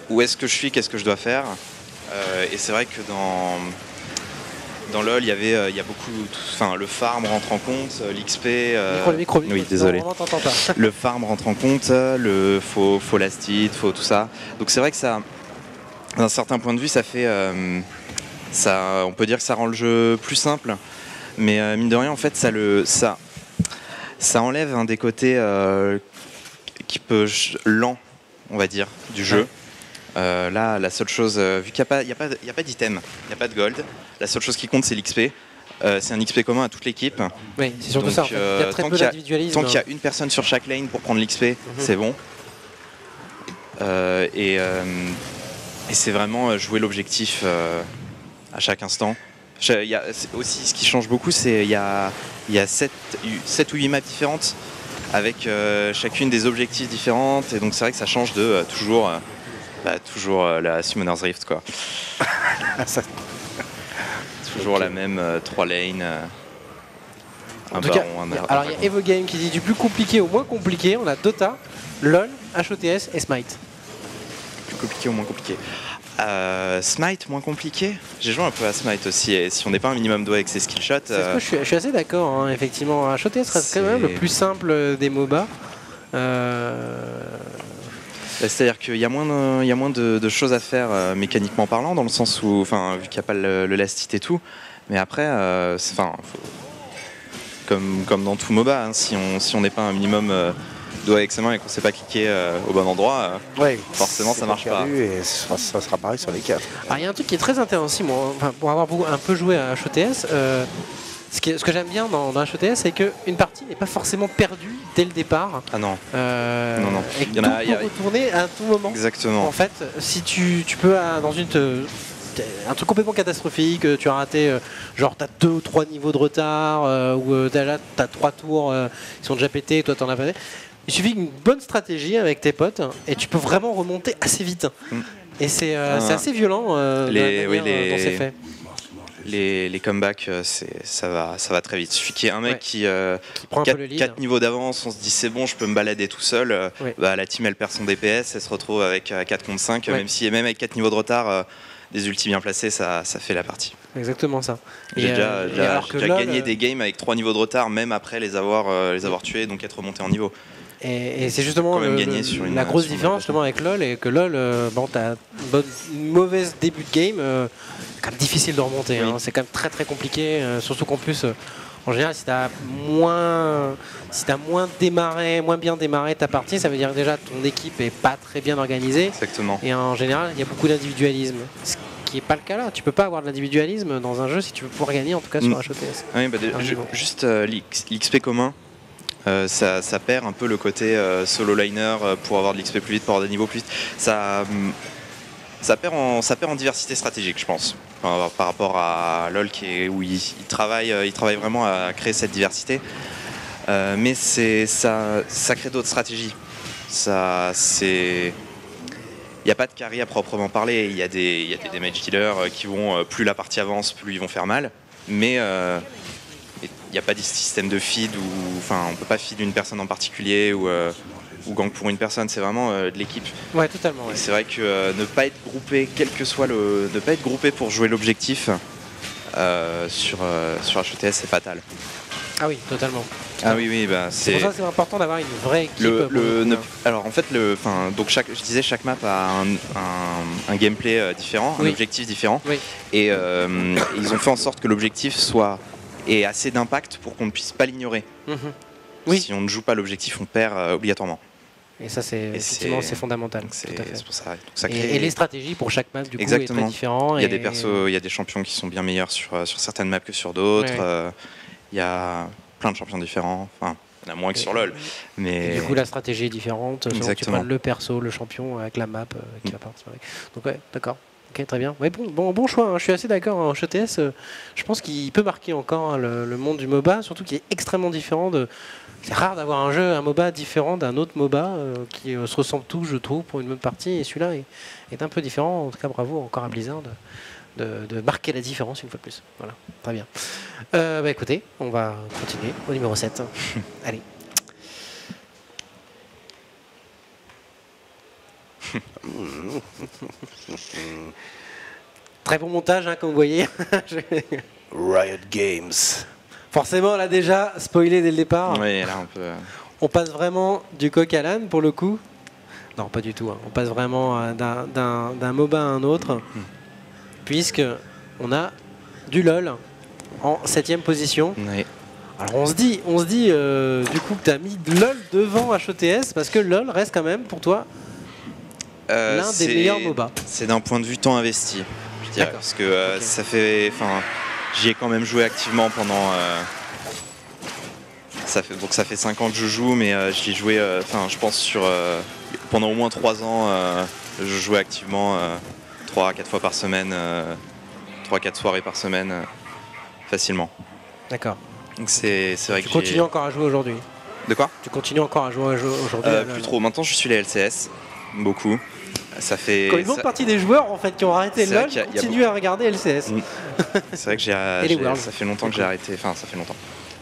où est-ce que je suis, qu'est-ce que je dois faire. Et c'est vrai que dans LoL, il y a beaucoup, le farm rentre en compte, l'XP. Micro, oui, désolé. Non, t'entends pas. Le farm rentre en compte, faut last hit, faut tout ça. Donc c'est vrai que ça, d'un certain point de vue, ça fait, on peut dire que ça rend le jeu plus simple. Mais mine de rien, en fait, ça enlève un des côtés qui peut lent, on va dire, du jeu. Là, la seule chose, vu qu'il n'y a pas d'item, il n'y a pas de gold, la seule chose qui compte, c'est l'XP. c'est un XP commun à toute l'équipe. Oui, c'est surtout Donc, ça. En fait. Il y a très peu d'individualisme. Tant qu'il y a une personne sur chaque lane pour prendre l'XP, c'est bon. Et c'est vraiment jouer l'objectif à chaque instant. Aussi, ce qui change beaucoup, c'est il y a 7 ou 8 maps différentes avec chacune des objectifs différentes. Et donc c'est vrai que ça change de toujours la Summoner's Rift, quoi. Toujours la même 3 lanes. Un baron, alors il y a EvoGame qui dit du plus compliqué au moins compliqué. On a Dota, LoL, HOTS et Smite. Plus compliqué ou moins compliqué. Smite moins compliqué. J'ai joué un peu à Smite aussi, et si on n'est pas un minimum doué avec ses skillshots. Je suis assez d'accord, hein, effectivement. HOTS reste quand même le plus simple des MOBA. C'est-à-dire qu'il y a moins de choses à faire mécaniquement parlant, dans le sens où, enfin, vu qu'il n'y a pas le last hit et tout, mais après, comme dans tout MOBA, hein, si on n'est pas un minimum doigt avec ses mains et qu'on ne sait pas cliquer au bon endroit, forcément ça marche pas. Et ça sera pareil sur les 4. Alors il y a un truc qui est très intéressant, moi, enfin, pour avoir un peu joué à HOTS. Ce que j'aime bien dans HOTS, c'est qu'une partie n'est pas forcément perdue dès le départ. Ah non. Non. Et que tout peut retourner à tout moment. Exactement. En fait, si tu peux, dans un truc complètement catastrophique, tu as raté, genre t'as 2 ou 3 niveaux de retard, ou déjà t'as 3 tours qui sont déjà pétés, et toi t'en as pas. Il suffit d'une bonne stratégie avec tes potes, et tu peux vraiment remonter assez vite. Et c'est assez violent dont c'est fait. Les comebacks, ça va très vite. Il suffit qu'il y ait un mec qui prend 4 niveaux d'avance, on se dit c'est bon, je peux me balader tout seul. La team elle perd son DPS, elle se retrouve avec 4 contre 5, même avec 4 niveaux de retard, des ultis bien placés, ça fait la partie. Exactement ça. J'ai déjà gagné des games avec 3 niveaux de retard, même après les avoir tués, donc être remonté en niveau. Et c'est justement la grosse différence justement avec LoL, et que LoL, t'as une mauvaise début de game, c'est quand même difficile de remonter, hein, c'est quand même très très compliqué, surtout qu'en plus, en général, si t'as moins bien démarré ta partie, ça veut dire que déjà ton équipe est pas très bien organisée. Exactement. Et en général, il y a beaucoup d'individualisme. Ce qui n'est pas le cas là. Tu peux pas avoir de l'individualisme dans un jeu si tu veux pouvoir gagner, en tout cas sur HOTS. Oui, juste l'XP commun. Ça perd un peu le côté solo liner pour avoir de l'XP plus vite, pour avoir des niveaux plus vite. Ça perd en diversité stratégique, je pense, par rapport à LoL où il travaille vraiment à créer cette diversité. Mais ça crée d'autres stratégies. Il n'y a pas de carry à proprement parler. Il y a des damage dealers qui vont, plus la partie avance, plus ils vont faire mal. Mais il n'y a pas de système de feed on ne peut pas feed une personne en particulier ou gang pour une personne, c'est vraiment de l'équipe. Ouais, totalement. Ouais. C'est vrai que ne pas être groupé, ne pas être groupé pour jouer l'objectif sur HOTS, c'est fatal. Ah oui, totalement. Ah oui, c'est pour ça que c'est important d'avoir une vraie équipe. Alors en fait, donc chaque map a un gameplay différent, un objectif différent, et ils ont fait en sorte que l'objectif ait assez d'impact pour qu'on ne puisse pas l'ignorer. Si on ne joue pas l'objectif, on perd obligatoirement. Et ça, c'est fondamental. C'est pour ça. Et les stratégies pour chaque map, du coup, Exactement. est très différent. Il y a des persos, il y a des champions qui sont bien meilleurs sur certaines maps que sur d'autres. Il y a plein de champions différents. Enfin, il y en a moins que sur LoL. Mais et du coup, la stratégie est différente. Tu prends le perso, le champion avec la map qui va partir avec. Donc ouais, d'accord. Ok, très bien. Ouais, bon choix, hein. Je suis assez d'accord. En HOTS, je pense qu'il peut marquer encore le monde du MOBA, surtout qu'il est extrêmement différent de... C'est rare d'avoir un MOBA différent d'un autre MOBA qui se ressemble tous, je trouve, pour une même partie. Et celui-là est un peu différent. En tout cas, bravo encore à Blizzard de marquer la différence une fois de plus. Voilà, très bien. Écoutez, on va continuer au numéro 7. Allez. Très bon montage, hein, comme vous voyez. Riot Games. Forcément, là déjà, spoilé dès le départ. Oui, là on peut... On passe vraiment du coq à l'âne pour le coup. Non, pas du tout. Hein. On passe vraiment d'un MOBA à un autre. Puisque on a du LoL en 7ème position. Oui. Alors on se dit du coup que tu as mis LoL devant HOTS parce que LoL reste quand même pour toi l'un des meilleurs MOBA. C'est d'un point de vue temps investi, je dirais, parce que ça fait, j'y ai quand même joué activement pendant... donc ça fait 5 ans que je joue, mais j'y ai joué, je pense, pendant au moins 3 ans, je jouais activement 3-4 fois par semaine, 3-4 soirées par semaine, facilement. D'accord. Donc c'est vrai que tu continues encore à jouer aujourd'hui? De quoi? Tu continues encore à jouer aujourd'hui? Plus trop. Maintenant, je suis les LCS, beaucoup. Ça fait. Comme une bonne partie des joueurs en fait qui ont arrêté LoL continuent à regarder LCS. C'est vrai que ça fait longtemps que j'ai arrêté. Enfin, ça fait longtemps.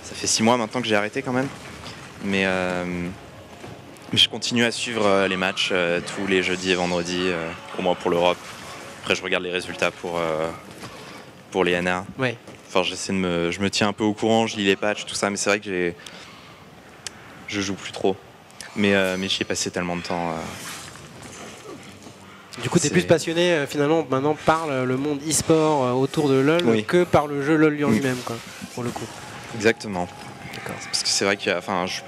Ça fait 6 mois maintenant que j'ai arrêté quand même. Mais je continue à suivre les matchs tous les jeudis et vendredis, au moins pour l'Europe. Après, je regarde les résultats pour les NA. Ouais. Enfin, je me tiens un peu au courant, je lis les patchs, tout ça, mais c'est vrai que je joue plus trop. Mais j'y ai passé tellement de temps. Du coup, tu es plus passionné finalement maintenant par le monde e-sport autour de LoL que par le jeu LoL en lui-même, quoi, pour le coup. Exactement. D'accord. Parce que c'est vrai que je suis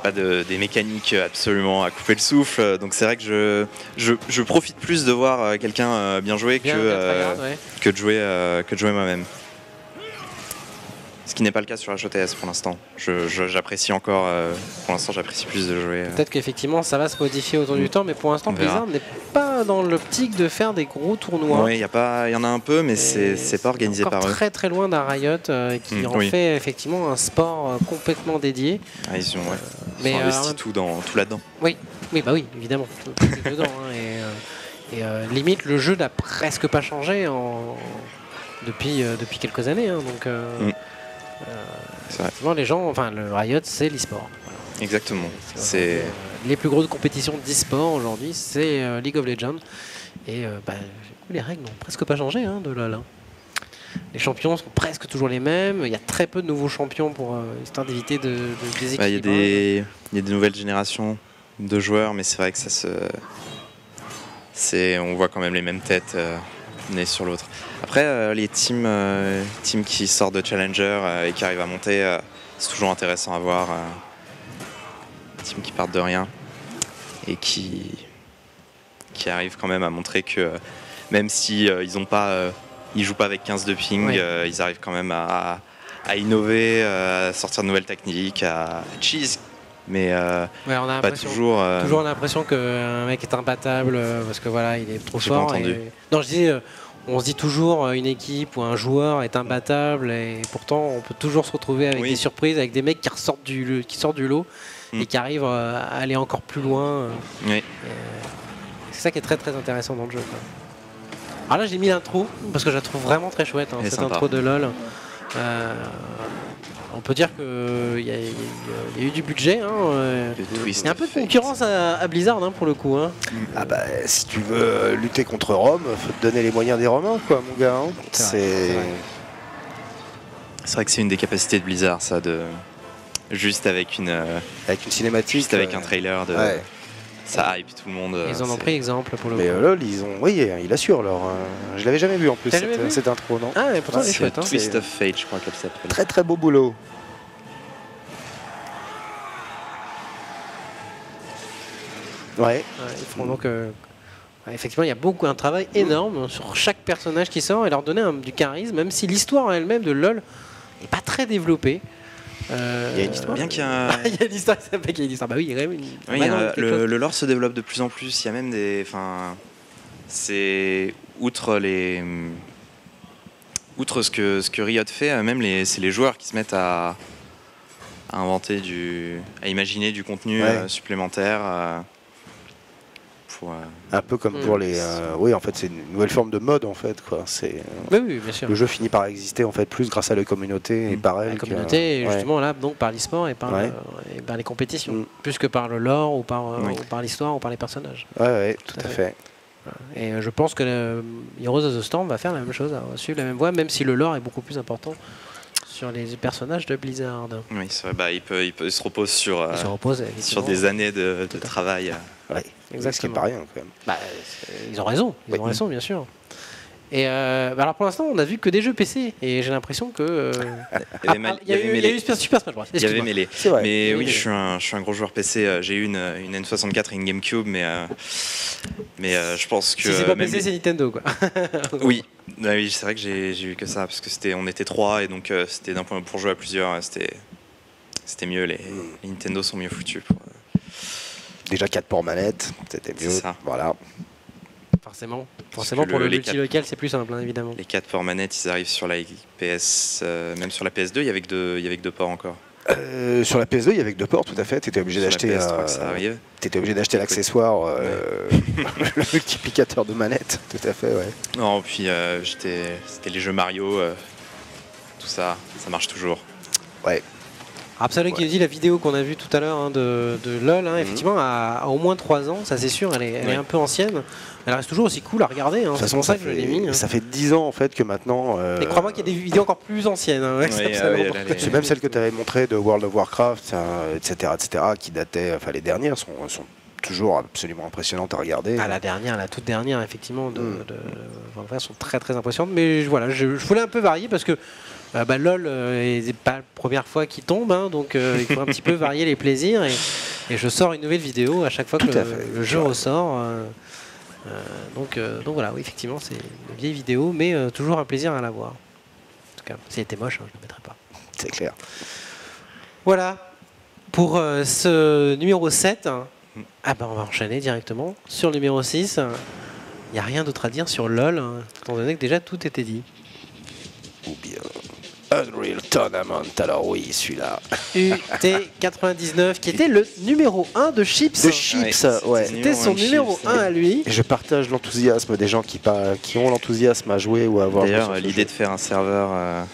pas des mécaniques absolument à couper le souffle, donc c'est vrai que je profite plus de voir quelqu'un bien jouer que de jouer moi-même. Ce qui n'est pas le cas sur HOTS pour l'instant. J'apprécie encore, pour l'instant j'apprécie plus de jouer. Peut-être qu'effectivement ça va se modifier au cours du temps, mais pour l'instant Blizzard n'est pas dans l'optique de faire des gros tournois. Oui, il y en a un peu, mais c'est pas organisé par eux. Très très loin d'un Riot qui en fait effectivement un sport complètement dédié. Ah, ils ont investi tout là-dedans. Oui, bah oui, évidemment. Tout est dedans. Limite le jeu n'a presque pas changé depuis quelques années. Donc les gens, le Riot, c'est l'e-sport. Voilà. Exactement. Les plus grosses compétitions d'e-sport aujourd'hui, c'est League of Legends. Et les règles n'ont presque pas changé de LoL. Les champions sont presque toujours les mêmes. Il y a très peu de nouveaux champions pour histoire d'éviter des équilibres. Il y a des nouvelles générations de joueurs, mais c'est vrai que on voit quand même les mêmes têtes l'une sur l'autre. Après, les teams qui sortent de Challenger et qui arrivent à monter, c'est toujours intéressant à voir. Des teams qui partent de rien et qui arrivent quand même à montrer que même si ils jouent pas avec 15 de ping, ils arrivent quand même à innover, à sortir de nouvelles techniques, à cheese. Mais on a pas toujours. Toujours l'impression qu'un mec est imbattable parce que il est trop fort. Non, je dis. On se dit toujours une équipe ou un joueur est imbattable et pourtant on peut toujours se retrouver avec des surprises, avec des mecs qui sortent du lot et qui arrivent à aller encore plus loin. C'est ça qui est très très intéressant dans le jeu. Alors là j'ai mis l'intro parce que je la trouve vraiment très chouette, cette intro de LoL. On peut dire qu'il y a eu du budget. Il y a un peu de concurrence à Blizzard pour le coup. Si tu veux lutter contre Rome, faut te donner les moyens des Romains, quoi, mon gars. C'est vrai que c'est une des capacités de Blizzard, ça, juste avec une cinématique, juste avec un trailer ça hype tout le monde. Ils en ont pris exemple pour le coup. Mais LoL, il assure leur. Je l'avais jamais vu en plus cette intro, non? Ah, mais pourtant elle est chouette. Twist of Fate, je crois qu'elle s'appelle. Très très beau boulot. Ils font donc. Effectivement, il y a un travail énorme sur chaque personnage qui sort et leur donner du charisme, même si l'histoire elle-même de LoL n'est pas très développée. Il y a une histoire. Bien qu'il y a une histoire, ça fait qu'il y a une histoire. Il y a quand même le lore se développe de plus en plus. Il y a même c'est outre ce que Riot fait, même c'est les joueurs qui se mettent à inventer à imaginer du contenu supplémentaire. Un peu comme pour les. En fait, c'est une nouvelle forme de mode en fait, quoi. Oui, bien sûr. Le jeu finit par exister en fait plus grâce à la communauté et par elle. La communauté, justement là, donc par l'e-sport et par les compétitions, plus que par le lore ou par l'histoire ou par les personnages. Tout à fait. Et je pense que Heroes of the Storm va faire la même chose, va suivre la même voie, même si le lore est beaucoup plus important sur les personnages de Blizzard. Oui, il se repose sur des années de travail. Exactement. Ce qui n'est pas rien quand même. Ils ont raison, bien sûr. Et alors pour l'instant, on a vu que des jeux PC et j'ai l'impression que Il y avait eu Super Smash Bros. Il y avait mêlé. C'est vrai. Mais oui, Mêlé. je suis un gros joueur PC. J'ai eu une N64 et une GameCube, mais je pense que Si c'est pas même PC, c'est Nintendo quoi. oui, oui, c'est vrai que j'ai eu que ça parce que on était 3 et donc c'était d'un point pour jouer à plusieurs, c'était mieux. Les Nintendo sont mieux foutus. Déjà 4 ports manettes, c'était mieux. C'est ça. Voilà. Forcément que pour le les multi-local, c'est plus simple, hein, évidemment. Les 4 ports manettes, ils arrivent sur la PS, même sur la PS2, il y avait que deux ports encore. Sur la PS2, il y avait que 2 ports, tout à fait. Tu étais obligé Sur d'acheter la PS3 que ça arrive. t'étais obligé d'acheter l'accessoire, le multiplicateur de manette, tout à fait, ouais. Non, puis c'était les jeux Mario, tout ça, ça marche toujours. Ouais. Absolument, qui nous dit la vidéo qu'on a vue tout à l'heure hein, de LOL, hein, effectivement, a au moins 3 ans, ça c'est sûr, elle est un peu ancienne. Elle reste toujours aussi cool à regarder, hein, De toute c'est façon, pour ça que je l'ai mis. Hein. ça fait 10 ans en fait que maintenant. Et crois-moi qu'il y a des vidéos encore plus anciennes. Hein, ouais, c'est absolument pas- C'est même celle que tu avais montrée de World of Warcraft, etc., qui dataient. Enfin, les dernières sont toujours absolument impressionnantes à regarder. Ah, la toute dernière, effectivement, World of Warcraft sont très très impressionnantes. Mais voilà, je voulais un peu varier parce que LOL c'est pas la première fois qu'il tombe, hein, donc il faut un petit peu varier les plaisirs. Et je sors une nouvelle vidéo à chaque fois que le jeu ressort. Donc voilà, oui, effectivement, c'est une vieille vidéo, mais toujours un plaisir à la voir. En tout cas, si elle était moche, hein, je ne la mettrais pas. C'est clair. Voilà, pour ce numéro 7, on va enchaîner directement sur le numéro 6. Il n'y a rien d'autre à dire sur LOL, hein, étant donné que déjà tout était dit. Ou bien Unreal Tournament, alors oui, celui-là. UT99, qui était le numéro 1 de Chips. De Chips, ouais. C'était son numéro 1 à lui. Et je partage l'enthousiasme des gens qui ont l'enthousiasme à jouer ou à avoir. D'ailleurs, l'idée de faire un serveur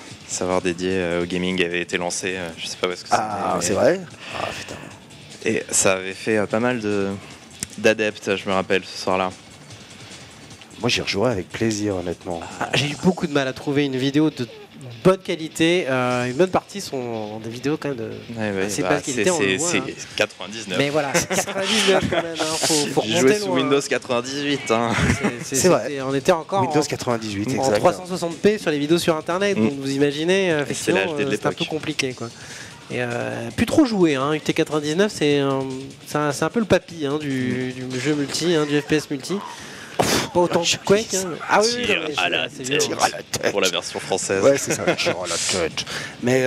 dédié au gaming avait été lancée, je sais pas parce que c'est vrai. Ah putain. Et ça avait fait pas mal d'adeptes, je me rappelle, ce soir-là. Moi, j'y rejouerais avec plaisir, honnêtement. J'ai eu beaucoup de mal à trouver une vidéo de bonne qualité. Une bonne partie sont des vidéos quand même de assez basse qualité. C'est 99. Mais voilà, c'est 99 quand même. Faut J'ai joué sous Windows 98. Hein. C'est vrai. On était encore Windows 98, en 360p sur les vidéos sur Internet. Donc vous imaginez, effectivement, c'est un peu compliqué, quoi. Et plus trop joué, hein. UT99 c'est un peu le papy hein, du jeu multi, hein, du FPS multi. Pas autant que Quake. Hein. Ah oui, Tire à la tête. Pour la version française. Ouais, c'est ça, tire à la tête. Mais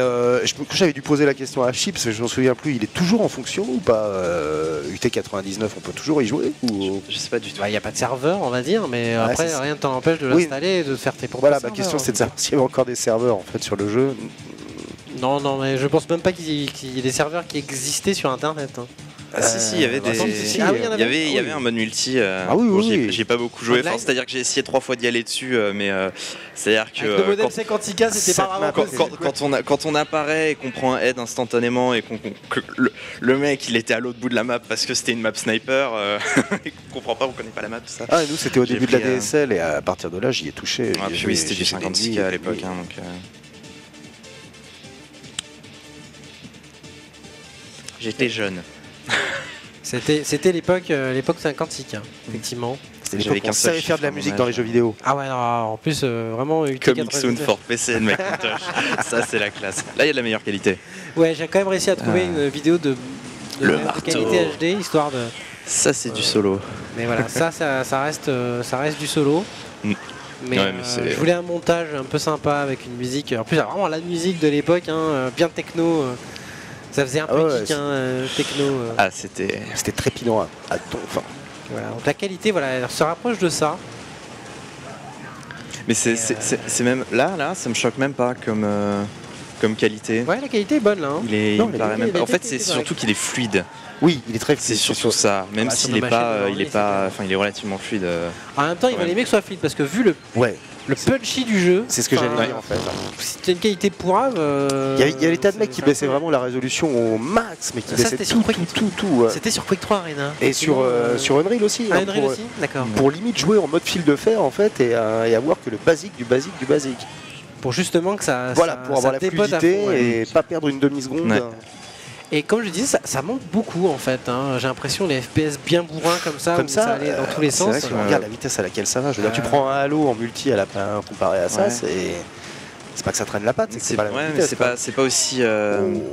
quand j'avais dû poser la question à Chips, je m'en souviens plus, il est toujours en fonction ou pas UT99, on peut toujours y jouer ou... Je sais pas du tout. Il n'y a pas de serveur, on va dire, mais après, rien ne t'en empêche de l'installer et de faire tes propres Voilà, serveurs. ma question c'est de savoir s'il y avait encore des serveurs en fait sur le jeu. Non, mais je pense même pas qu'il y ait des serveurs qui existaient sur Internet. Hein. Ah si, il y avait des. Il y avait un mode multi. J'ai pas beaucoup joué. Enfin, c'est-à-dire que j'ai essayé 3 fois d'y aller dessus, mais c'est-à-dire que. Avec le modèle 50K, c'était pas vraiment possible. Quand on apparaît et qu'on prend un head instantanément et que le mec il était à l'autre bout de la map parce que c'était une map sniper, et qu'on comprend pas, on connaît pas la map, tout ça. Ah, et nous c'était au début de la DSL et à partir de là j'y ai touché. Ah, puis oui, c'était du 56K à l'époque. Hein, donc, j'étais jeune. C'était l'époque 56K, effectivement. C'était l'époque où on savait faire de la musique dans les jeux vidéo. Ah ouais, non, en plus, vraiment... Coming soon for PC and Macintosh. Ça, c'est la classe. Là, il y a de la meilleure qualité. Ouais, j'ai quand même réussi à trouver une vidéo de qualité HD, histoire de... Ça, c'est du solo. Mais voilà, ça reste du solo. Mais, je voulais un montage un peu sympa avec une musique. En plus, vraiment la musique de l'époque, hein, bien techno. Ça faisait un peu geek, techno. Ah, c'était trépidant à ton fin. Voilà, donc la qualité, voilà, elle se rapproche de ça. Mais c'est même là, ça me choque même pas comme qualité. Ouais, la qualité est bonne là. Hein. En fait, c'est surtout qu'il est fluide. Oui, il est très fluide. C'est surtout ça, même s'il est pas, il est relativement fluide. En même temps, il va aimer que ce soit fluide parce que vu le punchy du jeu, c'est ce que j'allais dire en fait. C'était une qualité pourrave. Il y a des tas de mecs qui baissaient vraiment la résolution au max, mais qui baissaient tout. C'était sur Quake 3 Arena. Et sur Unreal aussi. Unreal aussi, d'accord. Pour limite jouer en mode fil de fer en fait et avoir que le basique du basique du basique. Pour justement que ça. Voilà, pour avoir la fluidité et pas perdre une demi-seconde. Ouais. Et comme je disais, ça manque beaucoup en fait. Hein. J'ai l'impression les FPS bien bourrins comme ça où ça allait dans tous les sens. Vrai regarde la vitesse à laquelle ça va. Je veux dire, tu prends un Halo en multi à la fin comparé à ça, c'est pas que ça traîne la patte, c'est que c'est pas la même vitesse. C'est pas aussi.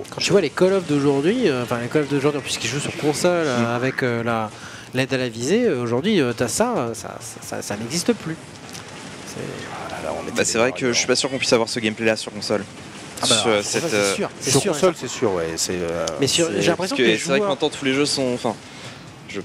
Quand tu vois les Call of d'aujourd'hui, les Call of d'aujourd'hui, puisqu'ils jouent sur console avec l'aide à la visée, aujourd'hui, t'as ça n'existe plus. C'est vrai que je suis pas sûr qu'on puisse avoir ce gameplay là sur console. Sur console, c'est sûr, ouais. Mais j'ai l'impression que c'est vrai que maintenant tous les jeux sont. Je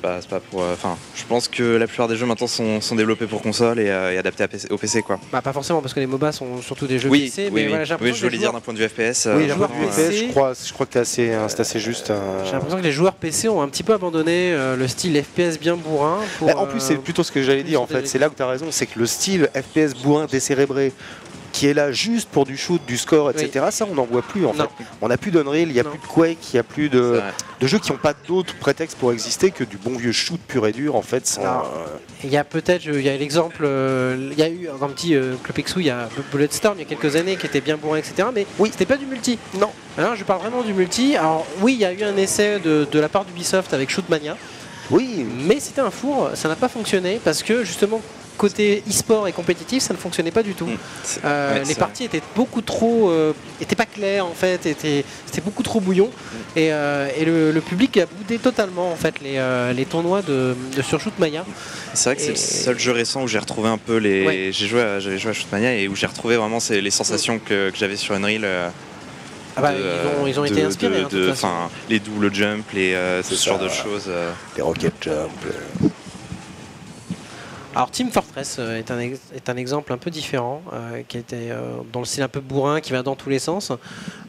pense que la plupart des jeux maintenant sont développés pour console et adaptés au PC quoi. Pas forcément parce que les MOBA sont surtout des jeux PC. Oui, je voulais dire d'un point de vue FPS. Oui, d'un point de vue FPS, je crois que c'est assez juste. J'ai l'impression que les joueurs PC ont un petit peu abandonné le style FPS bien bourrin. En plus, c'est plutôt ce que j'allais dire en fait. C'est là où tu as raison, c'est que le style FPS bourrin décérébré, qui est là juste pour du shoot, du score, etc. Ça, on n'en voit plus en fait. On n'a plus d'Unreal, il n'y a plus de Quake, il n'y a plus de jeux qui n'ont pas d'autres prétextes pour exister que du bon vieux shoot pur et dur en fait. Il y a l'exemple, il y a eu un petit Clopexou, il y a Bulletstorm il y a quelques années qui était bien bourrin, etc. Mais c'était pas du multi. Non. Alors je parle vraiment du multi. Alors oui, il y a eu un essai de la part d'Ubisoft avec Shootmania. Oui. Mais c'était un four, ça n'a pas fonctionné parce que justement côté e-sport et compétitif, ça ne fonctionnait pas du tout. Les parties étaient beaucoup trop, étaient pas claires en fait, c'était beaucoup trop bouillon et le public a boudé totalement en fait les tournois de sur Shootmania. C'est vrai que c'est le seul jeu récent où j'ai retrouvé un peu les. J'avais joué à Shootmania et où j'ai retrouvé vraiment les sensations que j'avais sur Unreal. Ils ont été inspirés. Les double jump, ce genre de choses. Les rocket jump. Alors Team Fortress est un exemple un peu différent, qui était dans le style un peu bourrin, qui va dans tous les sens,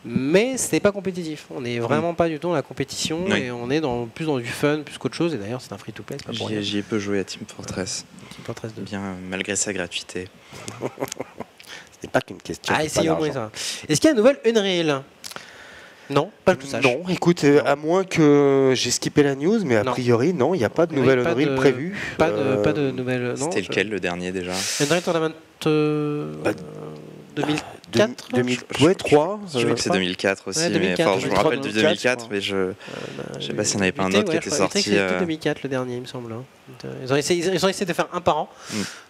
mais c'était pas compétitif. On n'est vraiment pas du tout dans la compétition et on est plus dans du fun plus qu'autre chose. Et d'ailleurs c'est un free-to-play. J'y ai peu joué à Team Fortress. Team Fortress 2. Bien malgré sa gratuité. C'était pas qu'une question. Essayez au moins ça. Est-ce qu'il y a une nouvelle Unreal ? Non, pas que je sache. Non, écoute, à moins que j'ai skippé la news, mais a priori, non, il n'y a pas de nouvelle Unreal prévue. Pas de nouvelle. C'était lequel le dernier déjà ? Unreal Tournament 2004 Ouais, 3. Je crois que c'est 2004 aussi. 2004, je me rappelle de 2004, mais je sais pas s'il n'y en avait pas un autre qui était sorti. C'était 2004 le dernier, il me semble. Ils ont essayé de faire un par an.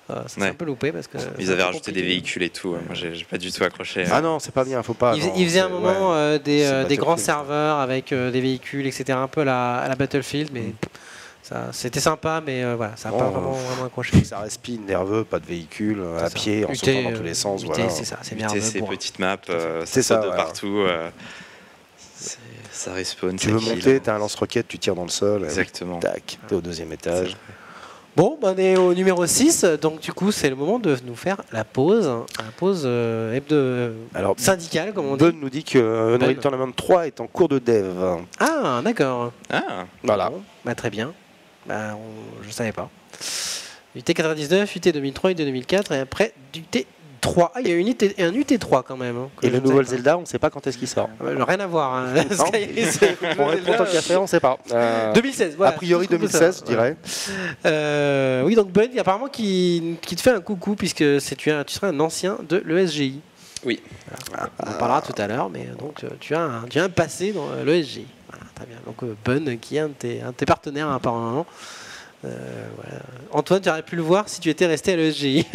Ça s'est un peu loupé parce que. Ils avaient rajouté des véhicules et tout. Moi, j'ai pas du tout accroché. Ah non, c'est pas bien, faut pas. Ils faisaient un moment des grands serveurs avec des véhicules, etc. Un peu à la Battlefield, mais. C'était sympa, mais voilà, ça n'a pas vraiment accroché. Ça respire nerveux, pas de véhicule, à pied, en sautant dans tous les sens. Voilà. C'est ça, c'est nerveux. Ces petites maps, c'est ça de partout. Ça respawn. Tu veux monter, t'as un lance-roquette, tu tires dans le sol. Exactement. Tac, t'es au deuxième étage. Bon, on est au numéro 6, donc du coup, c'est le moment de nous faire la pause syndicale, comme on dit. Bun nous dit que Unreal Tournament 3 est en cours de dev. Ah, d'accord. Voilà. Bon, très bien. Je savais pas. UT99, UT2003, UT2004 et après UT3. Il y a un UT3 quand même. Et le nouvel Zelda, on ne sait pas quand est-ce qu'il sort. Rien à voir. Pour être content café, on ne sait pas. 2016, voilà. A priori 2016, je dirais. Oui, donc Ben, apparemment, qui te fait un coucou puisque tu seras un ancien de l'ESGI. Oui. Voilà. On en parlera tout à l'heure, mais donc tu as un passé dans l'ESGI. Voilà, très bien. Donc Ben, qui est un de tes partenaires apparemment. Voilà. Antoine, tu aurais pu le voir si tu étais resté à l'ESGI.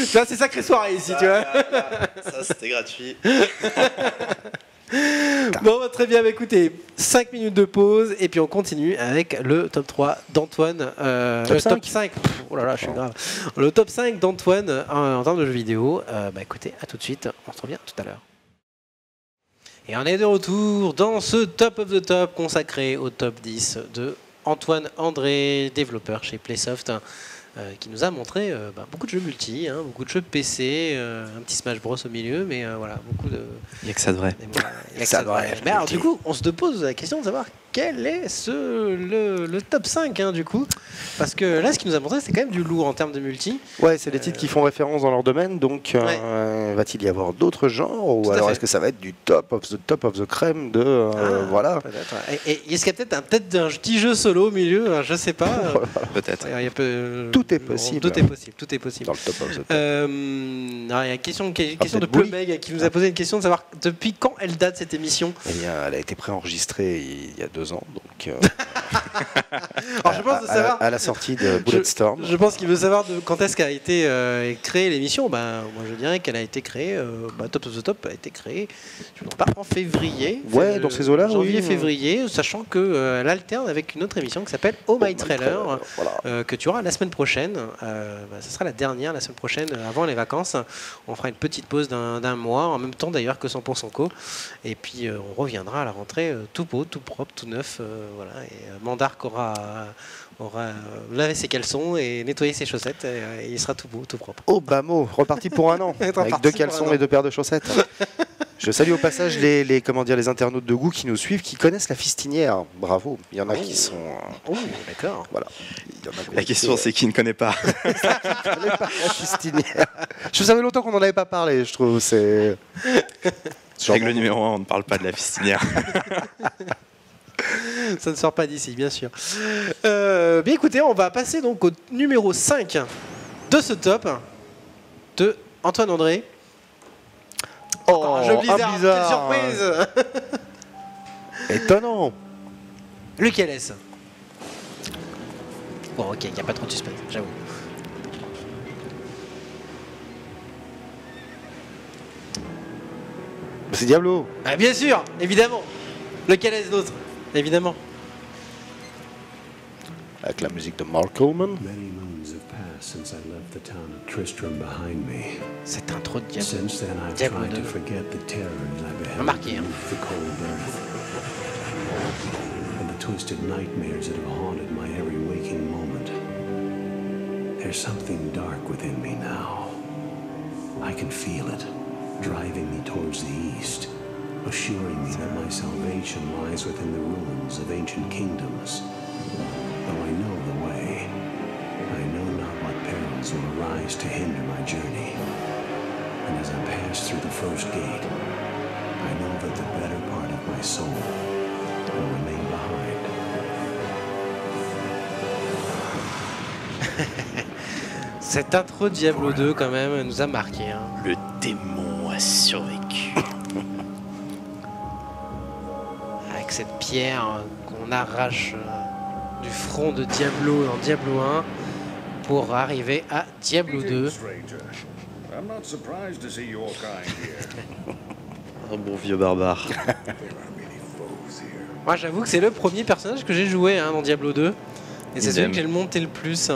C'est sacrée soirée ici, tu vois. Ça, c'était gratuit. Bon, très bien, écoutez, 5 minutes de pause et puis on continue avec le top 3 d'Antoine. Top 5. Oh là là, je suis grave. Le top 5 d'Antoine en termes de jeux vidéo. Écoutez, à tout de suite, on se revient tout à l'heure. Et on est de retour dans ce Top of the Top consacré au top 10 de Antoine André, développeur chez Playsoft, qui nous a montré beaucoup de jeux multi, beaucoup de jeux PC, un petit Smash Bros au milieu, mais voilà, beaucoup de... Il n'y a que ça de vrai. Mais alors du coup, on se pose la question de savoir quel est le top 5 hein, du coup? Parce que là, ce qu'il nous a montré, c'est quand même du lourd en termes de multi. Ouais, c'est des titres qui font référence dans leur domaine, donc va-t-il y avoir d'autres genres ou alors est-ce que ça va être du top of the crème de voilà. Et est-ce qu'il y a peut-être un petit jeu solo au milieu, hein, je sais pas. Peut-être. Tout est possible. Tout est possible. Tout est possible. Dans le top of the top. Il y a une question de Plumeg qui nous a posé une question de savoir depuis quand elle date cette émission. Eh bien, elle a été préenregistrée il y a 2 ans, donc. Alors, je pense de savoir à la sortie de Bulletstorm. Je pense qu'il veut savoir quand est-ce qu'a été créée l'émission. Moi, je dirais qu'elle a été créée. Top of the Top a été créée, je ne sais pas, en février. Ouais, dans ces eaux-là. Janvier-février, sachant que elle alterne avec une autre émission qui s'appelle Oh My Trailer, que tu auras la semaine prochaine. Ce sera la dernière la semaine prochaine, avant les vacances. On fera une petite pause d'un mois, en même temps d'ailleurs que 100% Co. Et puis on reviendra à la rentrée tout beau, tout propre, tout neuf. Et Mandark aura lavé ses caleçons et nettoyé ses chaussettes et il sera tout beau, tout propre. Oh bah mot, reparti pour un an, avec 2 caleçons et 2 paires de chaussettes. Je salue au passage les internautes de goût qui nous suivent, qui connaissent la fistinière. Bravo, il y en a qui sont... d'accord. Voilà. La question c'est qui ne connaît pas. La fistinière. Je savais longtemps qu'on n'en avait pas parlé, je trouve. C'est... Règle numéro 1, on ne parle pas de la fistinière. Ça ne sort pas d'ici, bien sûr. Bien écoutez, on va passer donc au numéro 5 de ce top de Antoine André. Oh, un jeu Blizzard, Blizzard. quelle surprise. Étonnant. Lequel est-ce? Bon, ok, il n'y a pas trop de suspense, j'avoue. C'est Diablo. Ah, bien sûr, évidemment. Lequel est-ce d'autre? Évidemment. Avec la musique de Mark Coleman. Cette intro de Diablo 2. Remarquez, hein. Twisted nightmares that have haunted my every waking moment. There's something dark within me now. I can feel it, driving me towards the east, assuring me that my salvation lies within the ruins of ancient kingdoms. Though I know the way, I know not what perils will arise to hinder my journey. And as I pass through the first gate, I know that the better part of my soul will remain behind. Cette intro de Diablo 2 quand même nous a marqué. Hein. Le démon a survécu. Avec cette pierre qu'on arrache du front de Diablo dans Diablo 1 pour arriver à Diablo 2. Un bon vieux barbare. Moi j'avoue que c'est le premier personnage que j'ai joué dans Diablo 2. Et c'est celui que j'ai monté le plus.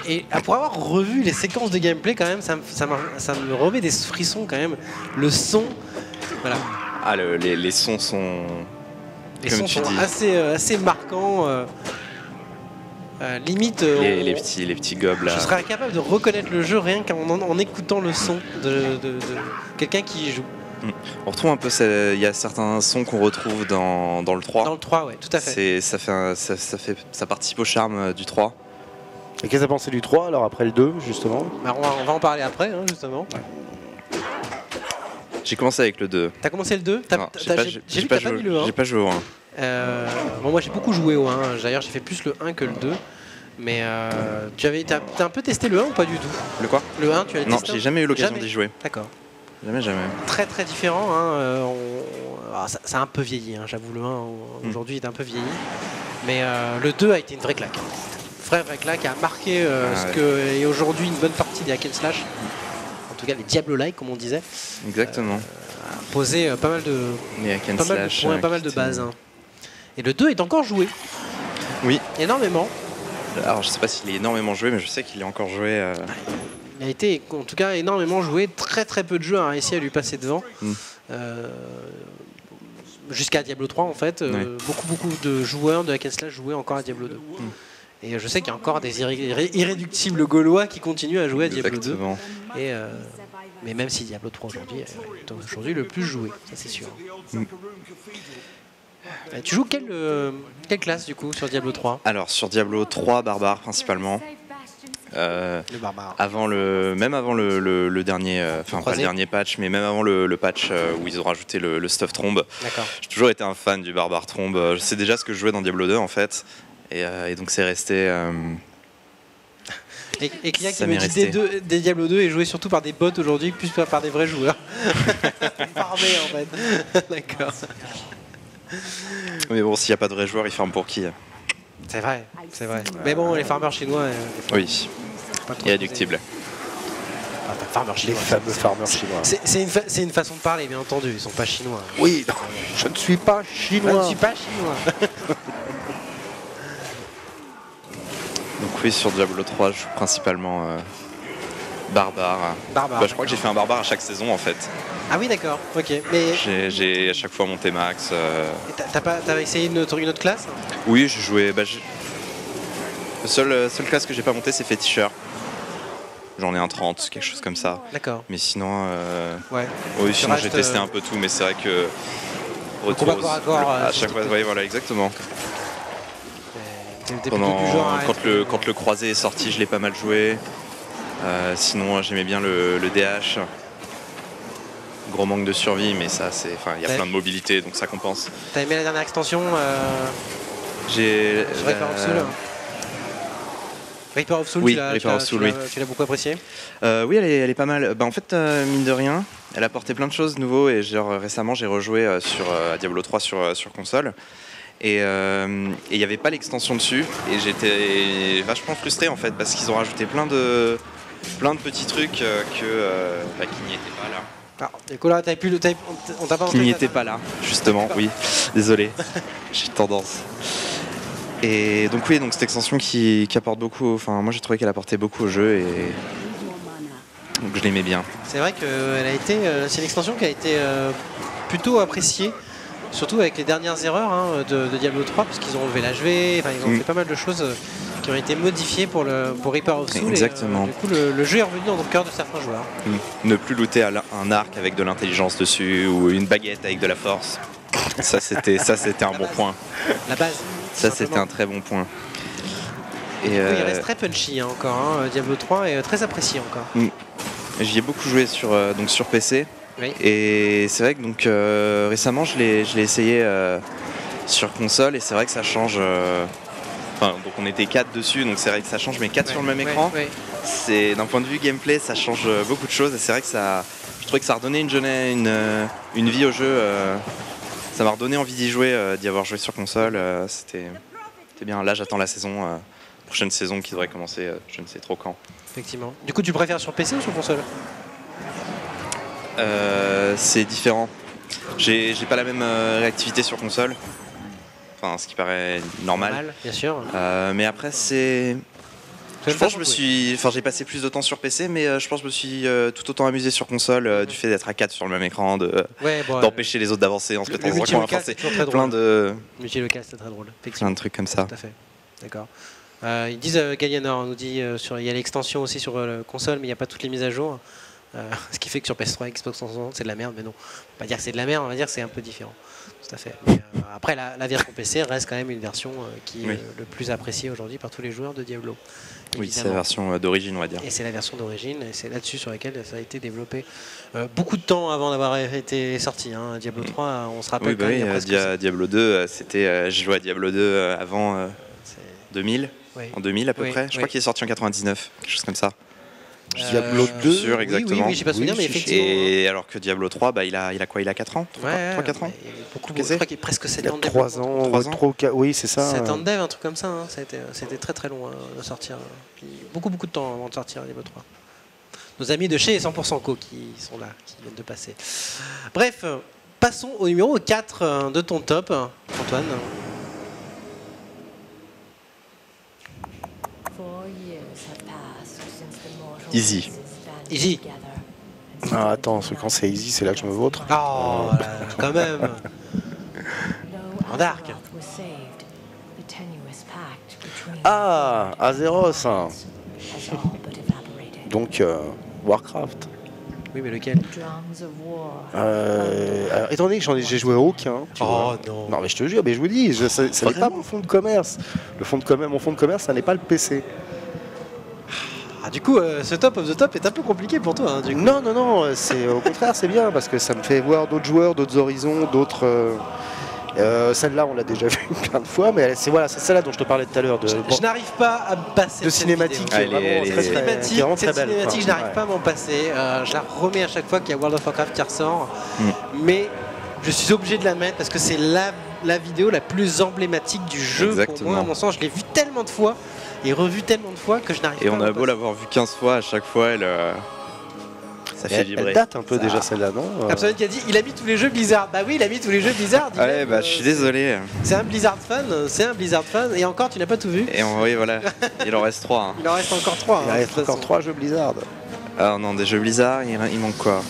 Et pour avoir revu les séquences de gameplay quand même, ça me remet des frissons quand même. Le son, voilà. Ah, les sons sont... Les sons sont assez marquants. Limite... les petits gobes là. Je serais incapable de reconnaître le jeu rien qu'en écoutant le son de quelqu'un qui y joue. On retrouve un peu, il y a certains sons qu'on retrouve dans le 3. Dans le 3, ouais, tout à fait. Ça participe au charme du 3. Et qu'est-ce que tu as pensé du 3 alors après le 2 justement? Bah, on va en parler après justement. J'ai commencé avec le 2. T'as commencé le 2? J'ai pas joué au 1. Moi j'ai beaucoup joué au 1, d'ailleurs j'ai fait plus le 1 que le 2. Mais t'as un peu testé le 1 ou pas du tout? Le quoi? Le 1 tu as testé? Non, j'ai jamais eu l'occasion d'y jouer. D'accord. Jamais. Très très différent. Ça a un peu vieilli, j'avoue. Le 1 aujourd'hui est un peu vieilli. Mais le 2 a été une vraie claque. Vraie claque, a marqué ce que est aujourd'hui une bonne partie des hack and slash. En tout cas, les Diablo-like, comme on disait. Exactement. A posé pas mal de bases. Et le 2 est encore joué. Oui. Énormément. Alors, je sais pas s'il est énormément joué, mais je sais qu'il est encore joué. Il a été, en tout cas, énormément joué. Très peu de jeux ont réussi à lui passer devant. Jusqu'à Diablo 3, en fait. Beaucoup de joueurs de hack and slash jouaient encore à Diablo 2. Et je sais qu'il y a encore des irréductibles gaulois qui continuent à jouer à Diablo 2. Mais même si Diablo 3 aujourd'hui est le plus joué, ça c'est sûr. Tu joues quelle classe du coup sur Diablo 3? Alors sur Diablo 3, barbare principalement. Le barbare. Même avant le dernier, enfin pas le dernier patch, mais même avant le patch où ils ont rajouté le stuff trombe. D'accord. J'ai toujours été un fan du barbare trombe. Je sais déjà ce que je jouais dans Diablo 2 en fait, et donc c'est resté. Et Clia qui me dit des Diablo 2 est joué surtout par des bots aujourd'hui, plus par des vrais joueurs. Farmés en fait. D'accord. Mais bon, s'il n'y a pas de vrais joueurs, ils farment pour qui? C'est vrai. Mais bon, les farmers chinois. Oui. Irréductible. Les fameux farmers chinois. C'est une façon de parler, bien entendu. Ils sont pas chinois. Oui, non, je ne suis pas chinois. Je ne suis pas chinois. Donc oui, sur Diablo 3, je joue principalement barbare. Barbare. Je crois que j'ai fait un barbare à chaque saison en fait. Ah oui, d'accord. Ok. Mais j'ai à chaque fois monté max. T'as essayé une autre classe? Oui, j'ai joué. La seule classe que j'ai pas monté, c'est féticheur. J'en ai un 30, quelque chose comme ça. D'accord. Mais sinon, ouais. Oui, sinon j'ai testé un peu tout, mais c'est vrai que combat corps à corps, à chaque fois, oui, voilà, exactement. Quand le croisé est sorti, je l'ai pas mal joué. Sinon, j'aimais bien le DH. Gros manque de survie, mais ça, il y a plein de mobilité, donc ça compense. T'as aimé la dernière extension J'ai. Reaper of Soul. Reaper of Soul, oui, tu l'as beaucoup apprécié? Oui, elle est pas mal. En fait, mine de rien, elle a apporté plein de choses nouveaux et récemment j'ai rejoué à Diablo 3 sur console. Et il n'y avait pas l'extension dessus et j'étais vachement frustré en fait parce qu'ils ont rajouté plein de petits trucs qui n'y étaient pas là. Ah, du coup là, on t'a pas qui n'y était pas là, justement, oui. Désolé, j'ai tendance. Et donc oui, donc cette extension qui apporte beaucoup, enfin moi j'ai trouvé qu'elle apportait beaucoup au jeu et donc je l'aimais bien. C'est vrai que c'est une extension qui a été plutôt appréciée, surtout avec les dernières erreurs de Diablo 3, parce qu'ils ont enlevé l'HV, ils ont fait pas mal de choses qui ont été modifiées pour Reaper of Soul. Exactement. Et, du coup, le jeu est revenu dans le cœur de certains joueurs. Ne plus looter un arc avec de l'intelligence dessus ou une baguette avec de la force. Ça c'était un bon point. La base. Ça c'était un très bon point. Et du coup, il reste très punchy encore. Diablo 3 est très apprécié encore. J'y ai beaucoup joué sur PC. Oui. Et c'est vrai que donc récemment je l'ai essayé sur console et c'est vrai que ça change. Donc on était 4 dessus, donc c'est vrai que ça change, mais 4 sur le même écran. C'est d'un point de vue gameplay, ça change beaucoup de choses. Et c'est vrai que je trouvais que ça redonnait une vie au jeu. Ça m'a redonné envie d'y jouer, d'y avoir joué sur console. C'était bien. Là, j'attends la prochaine saison qui devrait commencer, je ne sais trop quand. Effectivement. Du coup, tu préfères sur PC ou sur console? C'est différent. J'ai pas la même réactivité sur console. Enfin, ce qui paraît normal. Bien sûr. Mais après, je pense que j'ai passé plus de temps sur PC, mais je pense que je me suis tout autant amusé sur console du fait d'être à 4 sur le même écran, d'empêcher les autres d'avancer en se mettant dans un coin. C'est plein de multi-local, c'est très drôle. Plein de trucs comme ça. Tout à fait. D'accord. Ils disent, Galianor nous dit, il y a l'extension aussi sur console, mais il n'y a pas toutes les mises à jour. Ce qui fait que sur PS3 et Xbox 360 c'est de la merde, mais non, on va pas dire que c'est de la merde, on va dire que c'est un peu différent. Tout à fait. Mais, après, la version PC reste quand même une version qui est le plus appréciée aujourd'hui par tous les joueurs de Diablo. Oui, c'est la version d'origine, on va dire. Et c'est la version d'origine, et c'est là-dessus sur laquelle ça a été développé beaucoup de temps avant d'avoir été sorti. Diablo 3, on se rappelle quand même. Diablo 2, j'ai joué à Diablo 2 avant 2000, en 2000 à peu près. Je crois qu'il est sorti en 99, quelque chose comme ça. Diablo 2 sûr, exactement. Oui, j'ai pas souvenir, mais effectivement. Et alors que Diablo 3, il a quoi? Il a 4 ans 3-4 ans je crois qu'il est presque 7 ans de dev. 3 ans, 3 ans. Oui, c'est ça. 7 ans de dev, un truc comme ça. C'était très très long de sortir. Puis beaucoup de temps avant de sortir Diablo 3. Nos amis de chez 100% Co qui sont là, qui viennent de passer. Bref, passons au numéro 4 de ton top, Antoine. Easy. Ah, attends, quand c'est easy, c'est là que je me vautre. Oh, quand même. En dark. Azeroth. Donc, Warcraft. Oui, mais lequel? Alors, étant donné que j'ai joué aucun, tu vois. Non. Non mais je te jure, mais je vous dis, ça n'est pas mon fonds de commerce. Mon fonds de commerce, ça n'est pas le PC. Ah, du coup, ce top of the top est un peu compliqué pour toi. Hein, du coup. Non, c'est au contraire, c'est bien parce que ça me fait voir d'autres joueurs, d'autres horizons, d'autres. Celle-là, on l'a déjà vue plein de fois, mais c'est celle-là dont je te parlais tout à l'heure. Je n'arrive pas à me passer de cinématique. Cette cinématique, je n'arrive pas à m'en passer. Je la remets à chaque fois qu'il y a World of Warcraft qui ressort, mais je suis obligé de la mettre parce que c'est la vidéo la plus emblématique du jeu. Exactement. Pour moi, à mon sens, je l'ai vue tellement de fois et revue tellement de fois que je n'arrive pas. Et on a beau l'avoir vue 15 fois, à chaque fois, ça fait vibrer. Elle date un peu déjà celle-là, non Absolument qui a dit il a mis tous les jeux Blizzard. Bah oui, il a mis tous les jeux Blizzard. Ouais, bah je suis désolé. C'est un Blizzard fan, et encore tu n'as pas tout vu. Et oui, voilà, il en reste 3. Hein. Il en reste encore 3. Il reste encore 3 jeux Blizzard. Alors non, des jeux Blizzard, il manque quoi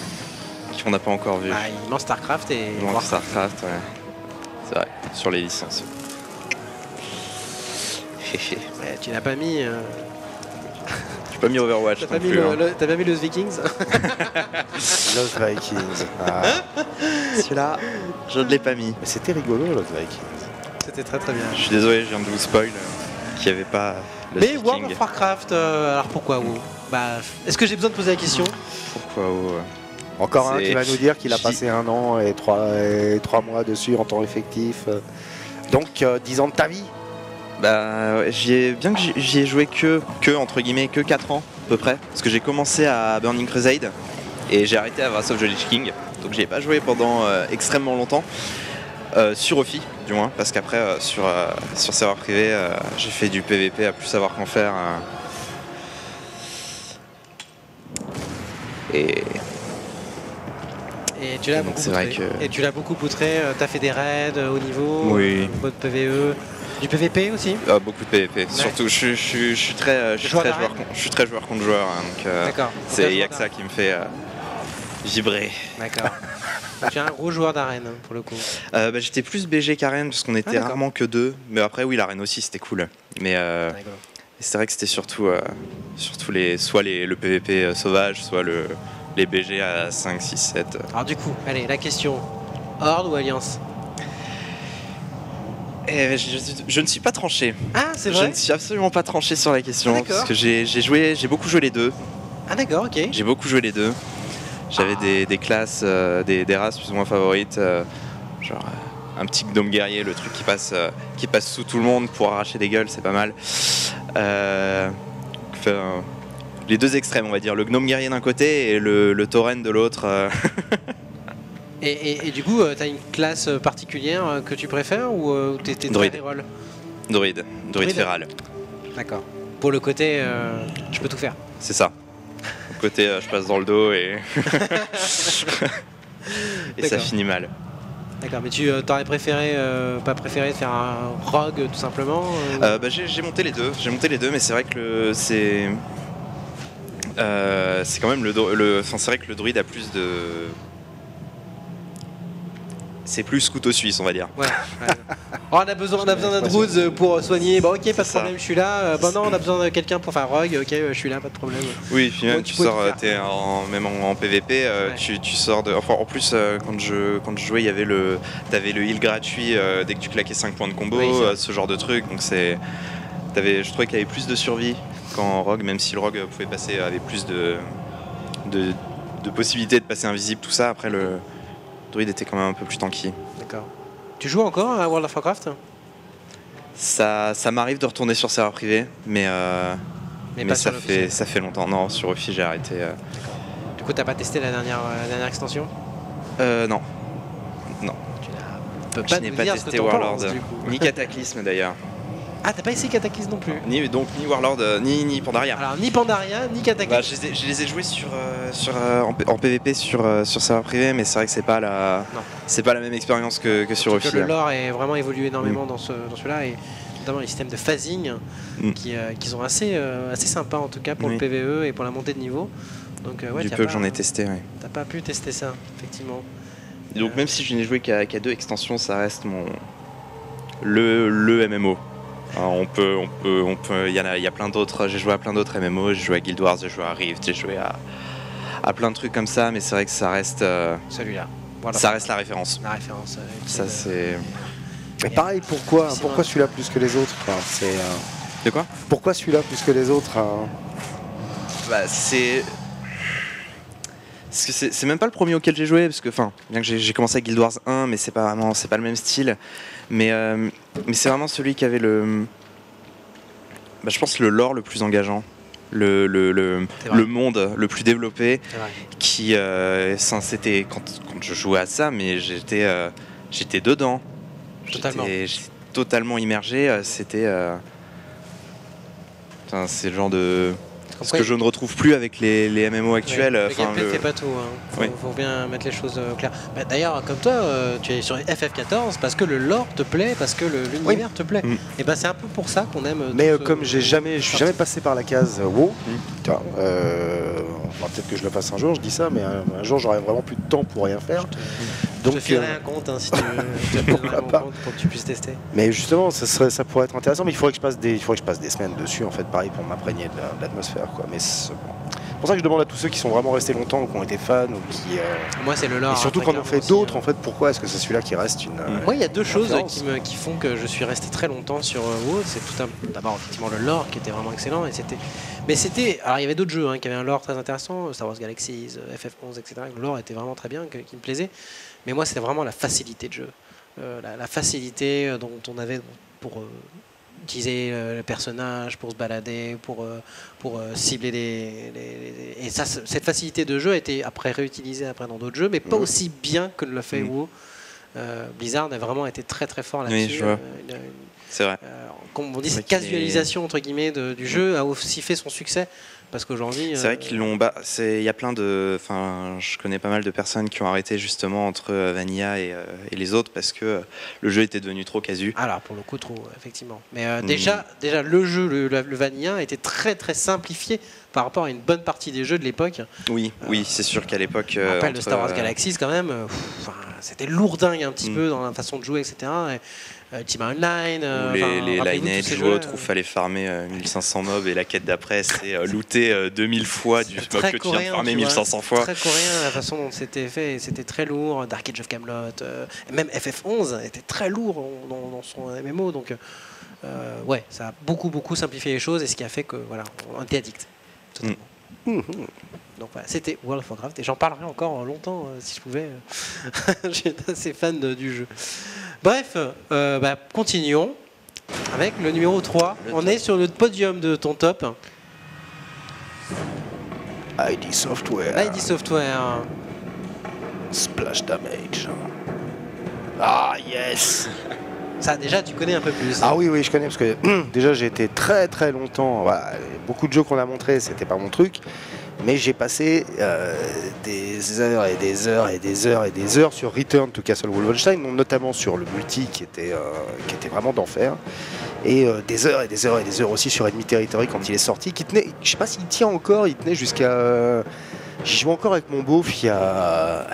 qu'on n'a pas encore vu. Ah, il manque Starcraft et il manque Starcraft, ouais. C'est vrai, sur les licences. Ouais, tu l'as pas mis. J'ai pas mis Overwatch. T'as pas mis Los Vikings? Los Vikings. Ah. Celui-là, je ne l'ai pas mis. Mais c'était rigolo, Los Vikings. C'était très très bien. Je suis désolé, je viens de vous spoil qu'il n'y avait pas. Mais World of Warcraft, alors pourquoi WoW? Bah, est-ce que j'ai besoin de poser la question? Pourquoi WoW? Encore un qui va nous dire qu'il a passé 1 an et 3 mois dessus en temps effectif. Donc 10 ans de ta vie. Bah, j'y ai joué que entre guillemets que 4 ans à peu près, parce que j'ai commencé à Burning Crusade et j'ai arrêté à Wrath of the Lich King, donc j'y ai pas joué pendant extrêmement longtemps, sur Ophi du moins, parce qu'après sur serveur privé j'ai fait du PVP à plus savoir qu'en faire et tu l'as beaucoup poutré. Et tu l'as beaucoup poutré, t'as fait des raids au niveau, oui. Un peu de PVE. Du PVP aussi? Beaucoup de PVP. Ouais. Surtout, je suis très joueur contre joueur. Hein, donc, il n'y a que ça qui me fait vibrer. D'accord. Tu es un gros joueur d'arène pour le coup. J'étais plus BG qu'arène parce qu'on était rarement que 2. Mais après, oui, l'arène aussi c'était cool. Mais c'est vrai que c'était surtout le PVP sauvage, soit les BG à 5, 6, 7. Alors, du coup, allez, la question: Horde ou Alliance? Je ne suis pas tranché. Ah, c'est vrai? Je ne suis absolument pas tranché sur la question. Ah, parce que j'ai beaucoup joué les deux. Ah d'accord, ok. J'ai beaucoup joué les deux. J'avais des classes, des races plus ou moins favorites. Genre un petit gnome guerrier, le truc qui passe sous tout le monde pour arracher des gueules, c'est pas mal. Les deux extrêmes, on va dire. Le gnome guerrier d'un côté et le tauren de l'autre. Et du coup, t'as une classe particulière que tu préfères ou t'es très reroll? Druide féral. D'accord. Pour le côté, je peux tout faire. C'est ça. Le côté, je passe dans le dos et et ça finit mal. D'accord, mais tu t'aurais pas préféré de faire un rogue tout simplement J'ai monté les deux, mais c'est vrai que c'est quand même c'est vrai que le druide a plus de. C'est plus couteau suisse, on va dire. Ouais. Oh, on a besoin d'un druide pour soigner. Bon, ok, pas de problème, je suis là. Non, on a besoin de quelqu'un pour faire rogue. Ok, je suis là, pas de problème. Oui, puis même tu sors, même en PVP, tu sors de. Enfin, en plus, quand je jouais, il y avait t'avais le heal gratuit dès que tu claquais 5 points de combo, ce genre de truc. Donc je trouvais qu'il y avait plus de survie qu'en rogue, même si le rogue pouvait passer, avait plus de possibilités de passer invisible, tout ça. Après le druide était quand même un peu plus tanky. D'accord. Tu joues encore à World of Warcraft? Ça m'arrive de retourner sur serveur privé, mais ça fait longtemps. Non, sur Ophi j'ai arrêté. Du coup, t'as pas testé la dernière extension? Non. Tu n'as pas testé Warlord, ni Cataclysme d'ailleurs. Ah, t'as pas essayé Cataclysme non plus? Ni Warlord, ni Pandaria. Alors, ni Pandaria, ni Cataclysme. Je les ai joués en PVP sur serveur privé, mais c'est vrai que c'est pas la même expérience que sur Ophi. Le lore est vraiment évolué énormément dans celui-là, et notamment les systèmes de phasing qui sont assez sympas en tout cas pour le PVE et pour la montée de niveau. Donc, du peu que j'en ai testé, ouais. T'as pas pu tester ça, effectivement. Donc même si je n'ai joué qu'à 2 extensions, ça reste le MMO. Alors il y a plein d'autres. J'ai joué à plein d'autres MMO. J'ai joué à Guild Wars, j'ai joué à Rift, j'ai joué à plein de trucs comme ça, mais c'est vrai que ça reste Celui-là. Voilà. Ça reste la référence. La référence. Ça c'est. Mais pareil, pourquoi celui-là plus que les autres? Enfin, De quoi? Pourquoi celui-là plus que les autres? Bah, c'est même pas le premier auquel j'ai joué, parce que bien que j'ai commencé avec Guild Wars 1, mais c'est pas le même style. Mais c'est vraiment celui qui avait je pense le lore le plus engageant, le monde le plus développé, qui c'était quand je jouais à ça, mais j'étais dedans. Totalement. J'étais totalement immergé. C'était c'est le genre de ce que je ne retrouve plus avec les MMO actuels. Le gameplay fait pas tout. Faut bien mettre les choses claires. Bah, d'ailleurs, comme toi, tu es sur FF14 parce que le lore te plaît, parce que l'univers te plaît. Et ben c'est un peu pour ça qu'on aime. Mais comme je suis jamais passé par la case WoW, peut-être que je le fasse un jour, je dis ça, mais un jour j'aurai vraiment plus de temps pour rien faire. Donc, je te filerai un compte si tu veux. Compte pour que tu puisses tester. Mais justement, ça pourrait être intéressant, mais il faudrait que je passe des semaines dessus, en fait, pareil, pour m'imprégner de l'atmosphère, quoi. Mais c'est pour ça que je demande à tous ceux qui sont vraiment restés longtemps, ou qui ont été fans, ou qui. Moi, c'est le lore. Et surtout quand on en fait d'autres, en fait, pourquoi est-ce que c'est celui-là qui reste une. Moi, il y a deux choses qui font que je suis resté très longtemps sur WoW. C'est d'abord effectivement le lore qui était vraiment excellent, alors il y avait d'autres jeux qui avaient un lore très intéressant, Star Wars Galaxies, FF11, etc. Le lore était vraiment très bien, qui me plaisait. Mais moi, c'était vraiment la facilité de jeu, la facilité dont on avait pour utiliser le personnage, pour se balader, pour cibler et ça, cette facilité de jeu a été après réutilisée dans d'autres jeux, mais pas aussi bien que le fait WoW. Blizzard a vraiment été très très fort là-dessus. Oui, je vois. C'est vrai. Comme on dit, cette casualisation entre guillemets du jeu a aussi fait son succès. Parce qu'aujourd'hui. C'est vrai qu'ils l'ont. Il y a plein de. Je connais pas mal de personnes qui ont arrêté justement entre Vanilla et les autres parce que le jeu était devenu trop casu. Alors pour le coup, trop, effectivement. Mais déjà, le jeu, le Vanilla, était très très simplifié par rapport à une bonne partie des jeux de l'époque. Oui, c'est sûr qu'à l'époque. Je me rappelle de Star Wars Galaxies quand même. C'était lourdingue un petit peu dans la façon de jouer, etc. Team Online, les Lineage ou autres où il fallait farmer 1500 mobs et la quête d'après c'est looter 2000 fois du mob que tu viens de farmer 1500 fois. Très coréen la façon dont c'était fait, c'était très lourd. Dark Age of Camelot, même FF11 était très lourd dans son MMO, donc ça a beaucoup simplifié les choses et ce qui a fait que on était addict. Donc c'était World of Warcraft et j'en parlerai encore longtemps si je pouvais. J'étais assez fan du jeu. Bref, continuons avec le numéro 3. On est sur le podium de ton top. ID Software. ID Software. Splash Damage. Ah yes. Ça déjà tu connais un peu plus. Ah oui je connais parce que déjà j'ai été très très longtemps. Beaucoup de jeux qu'on a montrés, c'était pas mon truc. Mais j'ai passé des heures et des heures et des heures et des heures sur Return to Castle Wolfenstein, notamment sur le multi qui était vraiment d'enfer. Et des heures et des heures et des heures aussi sur Enemy Territory quand il est sorti, qui tenait, je sais pas s'il tient encore, il tenait jusqu'à... J'y joue encore avec mon beauf il y a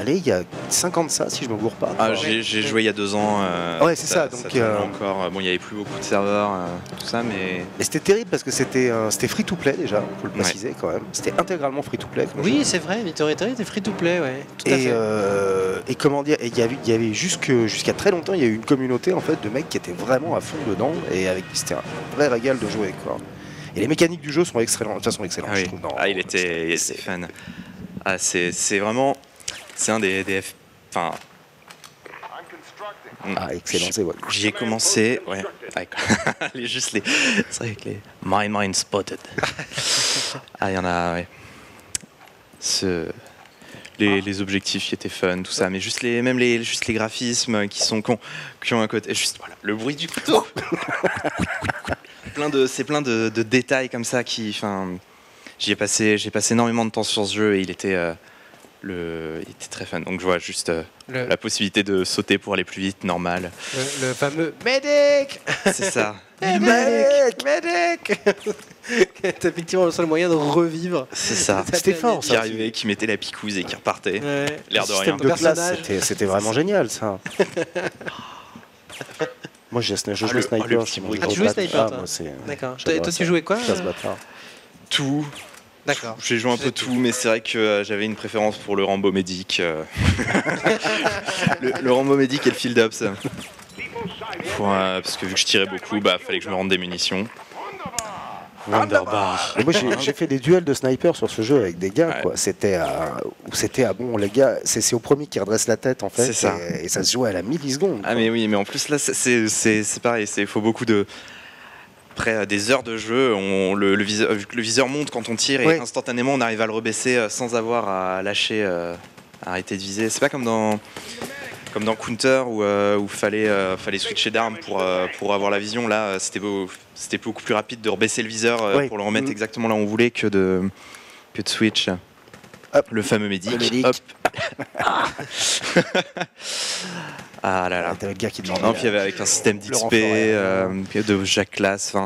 5 ans de ça, si je me gourre pas. J'ai joué il y a 2 ans. Ouais, c'est ça. Donc encore. Bon, il n'y avait plus beaucoup de serveurs, tout ça, mais c'était terrible parce que c'était free to play déjà, faut le préciser quand même. C'était intégralement free to play. Oui, c'est vrai. Territory était free to play, ouais. Tout à fait. Et comment dire, il y avait jusqu'à très longtemps, il y a eu une communauté en fait de mecs qui étaient vraiment à fond dedans et c'était un vrai régal de jouer quoi. Et les mécaniques du jeu sont excellentes. Je trouve. Il était fan. C'est vraiment, c'est un des enfin. Excellent, c'est J'y ai commencé, c'est vrai que les My Mind Spotted. Il y en a, les objectifs qui étaient fun, tout ça, mais juste les graphismes qui ont un côté, le bruit du couteau. C'est plein de détails comme ça qui, j'ai passé énormément de temps sur ce jeu et il était très fun. Donc je vois juste la possibilité de sauter pour aller plus vite, normal. Le fameux Medic. C'est ça. Medic. C'est effectivement le seul moyen de revivre. C'est ça. C'était fort, qui arrivait, qui mettait la picouse et qui repartait. L'air de rien. De classe, c'était vraiment génial ça. Moi je jouais Sniper. Tu jouais Sniper toi. D'accord. Toi tu jouais quoi Classe bâtard. Tout. D'accord. J'ai joué un peu tout, mais c'est vrai que j'avais une préférence pour le Rambo Medic. Le Rambo Medic et le Field Ops. Parce que vu que je tirais beaucoup, fallait que je me rende des munitions. Wonderbar. Et moi j'ai fait des duels de sniper sur ce jeu avec des gars, quoi. C'était bon, les gars, c'est au premier qui redresse la tête en fait. C'est ça. Et ça se jouait à la milliseconde. Ah mais oui, mais en plus là c'est pareil, il faut beaucoup de... Après des heures de jeu, le viseur monte quand on tire et instantanément on arrive à le rebaisser sans avoir à lâcher, arrêter de viser. C'est pas comme dans Counter où fallait switcher d'arme pour avoir la vision. Là c'était beaucoup plus rapide de rebaisser le viseur pour le remettre exactement là où on voulait que de switch. Hop. Le fameux médic. Hop. Ah là là. T'as le gars qui demande. Non, puis avec un système d'XP, de chaque classe. Enfin,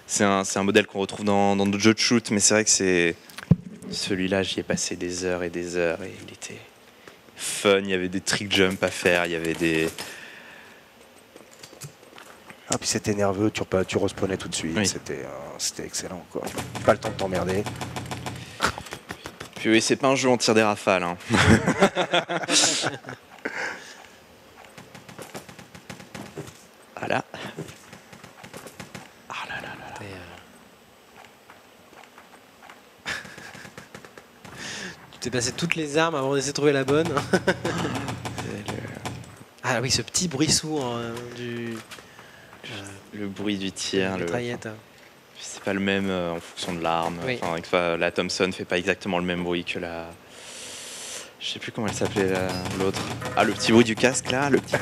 c'est un modèle qu'on retrouve dans d'autres jeux de shoot, mais c'est vrai que celui-là, j'y ai passé des heures et il était fun. Il y avait des trick jump à faire, il y avait des. Ah, puis c'était nerveux, tu respawnais tout de suite. Oui. C'était excellent, quoi. Pas le temps de t'emmerder. Puis oui, c'est pas un jeu en tir des rafales. Hein. Voilà. Ah là là là là. Tu t'es passé toutes les armes avant d'essayer de trouver la bonne. Ah oui, ce petit bruit sourd le bruit du tir. C'est pas le même en fonction de l'arme. Oui. Enfin, la Thompson fait pas exactement le même bruit que la... Je sais plus comment elle s'appelait l'autre. Ah, le petit bruit du casque là, le petit...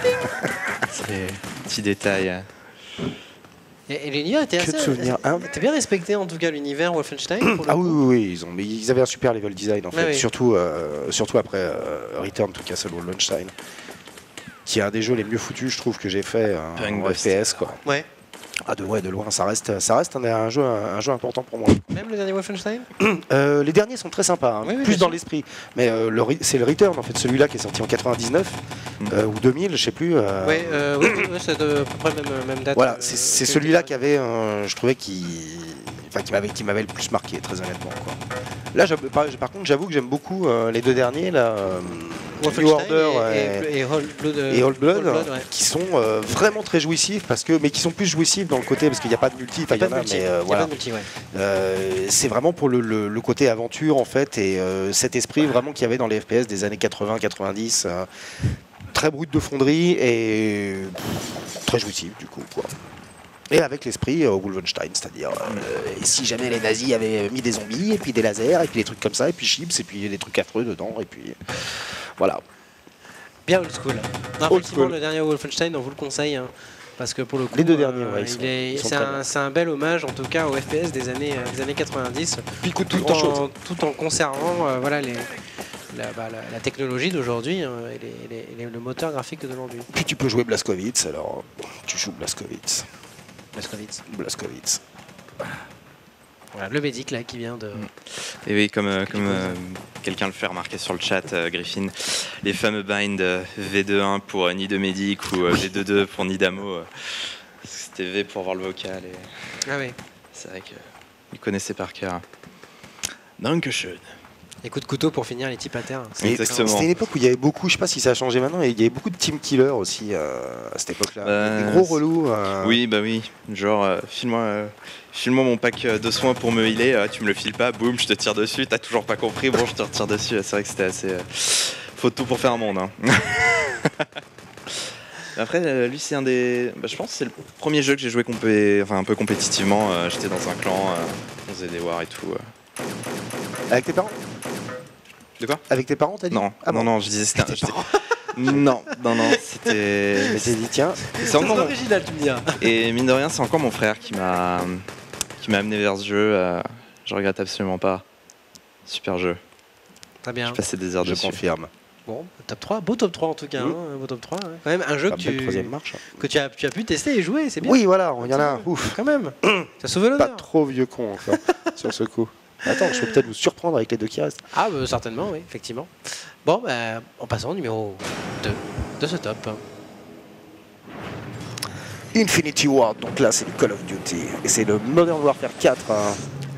C'est petit détail. Et l'univers était était bien respecté en tout cas, l'univers Wolfenstein. Ah oui, ils avaient un super level design en fait, oui. surtout après Return to Castle Wolfenstein, qui est un des jeux les mieux foutus je trouve que j'ai fait en FPS quoi. Ouais. Ah de loin, ça reste un jeu important pour moi. Même le dernier Wolfenstein. Les derniers sont très sympas, hein, oui, plus dans l'esprit. Mais c'est le Return en fait, celui-là qui est sorti en 99 ou 2000, je sais plus. Oui, c'est à peu près même date. Voilà, c'est celui-là qui avait, je trouvais qui m'avait le plus marqué, très honnêtement. Quoi. Là, par contre, j'avoue que j'aime beaucoup les deux derniers là. New Order et Old Blood, ouais. Qui sont vraiment très jouissifs mais qui sont plus jouissifs dans le côté parce qu'il n'y a pas de multi, il y en a, mais voilà. C'est vraiment pour le côté aventure en fait et cet esprit vraiment qu'il y avait dans les FPS des années 80-90, très brut de fonderie et très jouissif du coup quoi. Et avec l'esprit Wolfenstein, c'est-à-dire si jamais les nazis avaient mis des zombies et puis des lasers et puis des trucs comme ça et puis chips et puis des trucs affreux dedans et puis voilà. Bien old school. Non, effectivement, le dernier Wolfenstein, on vous le conseille. Hein, parce que pour le coup, les deux derniers, c'est un bel hommage en tout cas au FPS des années 90. Puis tout en conservant la technologie d'aujourd'hui et le moteur graphique d'aujourd'hui. Puis tu peux jouer Blazkowicz, alors tu joues Blazkowicz. Voilà, le médic là qui vient de... Et oui, comme quelqu'un le fait remarquer sur le chat, Griffin, les fameux bind V2.1 pour Nid de Médic ou V2.2 pour Nidamo, c'était V pour voir le vocal. Et... Ah oui. C'est vrai qu'il connaissait par cœur. Dankeschön. Et coup de couteau pour finir les types à terre. C'était une époque où il y avait beaucoup, je sais pas si ça a changé maintenant, et il y avait beaucoup de team killers aussi à cette époque-là. Des gros relous. Oui, bah oui. Genre, file-moi mon pack de soins pour me healer, tu me le files pas, boum, je te tire dessus, t'as toujours pas compris, bon, je te retire dessus. C'est vrai que c'était assez. Faut tout pour faire un monde. Hein. Après, lui, c'est un des. Je pense que c'est le premier jeu que j'ai joué un peu compétitivement. J'étais dans un clan, on faisait des wars et tout. Avec tes parents? De quoi? Avec tes parents, t'as dit? Non, non, je disais c'était Non, c'était. Mais t'es dit, tiens. C'est encore original, tu me dis. Et mine de rien, c'est encore mon frère qui m'a amené vers ce jeu. Je regrette absolument pas. Super jeu. Très bien. J'ai passé des heures dessus. Je confirme. Bon, top 3, beau top 3 en tout cas. Beau top 3. Hein. Quand même un jeu que tu as pu tester et jouer, c'est bien. Oui, voilà, il y en a un. Ouf. Quand même. Ça sauve l'honneur. Pas trop vieux con encore sur ce coup. Attends, je peux peut-être vous surprendre avec les deux qui restent. Ah, certainement, oui, effectivement. Bon, en passant au numéro 2 de ce top. Infinity Ward, donc là c'est le Call of Duty. Et c'est le Modern Warfare 4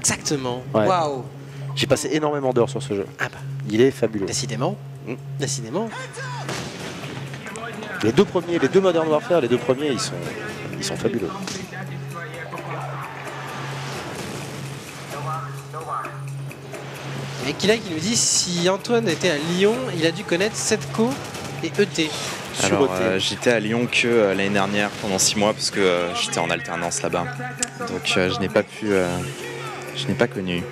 Exactement. Ouais. Waouh. J'ai passé énormément d'heures sur ce jeu. Ah bah, Il est fabuleux. décidément. Décidément. Les deux Modern Warfare, ils sont fabuleux. Et Kila qui nous dit si Antoine était à Lyon, il a dû connaître Setco et ET. Alors j'étais à Lyon que l'année dernière pendant 6 mois parce que j'étais en alternance là-bas. Donc je n'ai pas pu, je n'ai pas connu.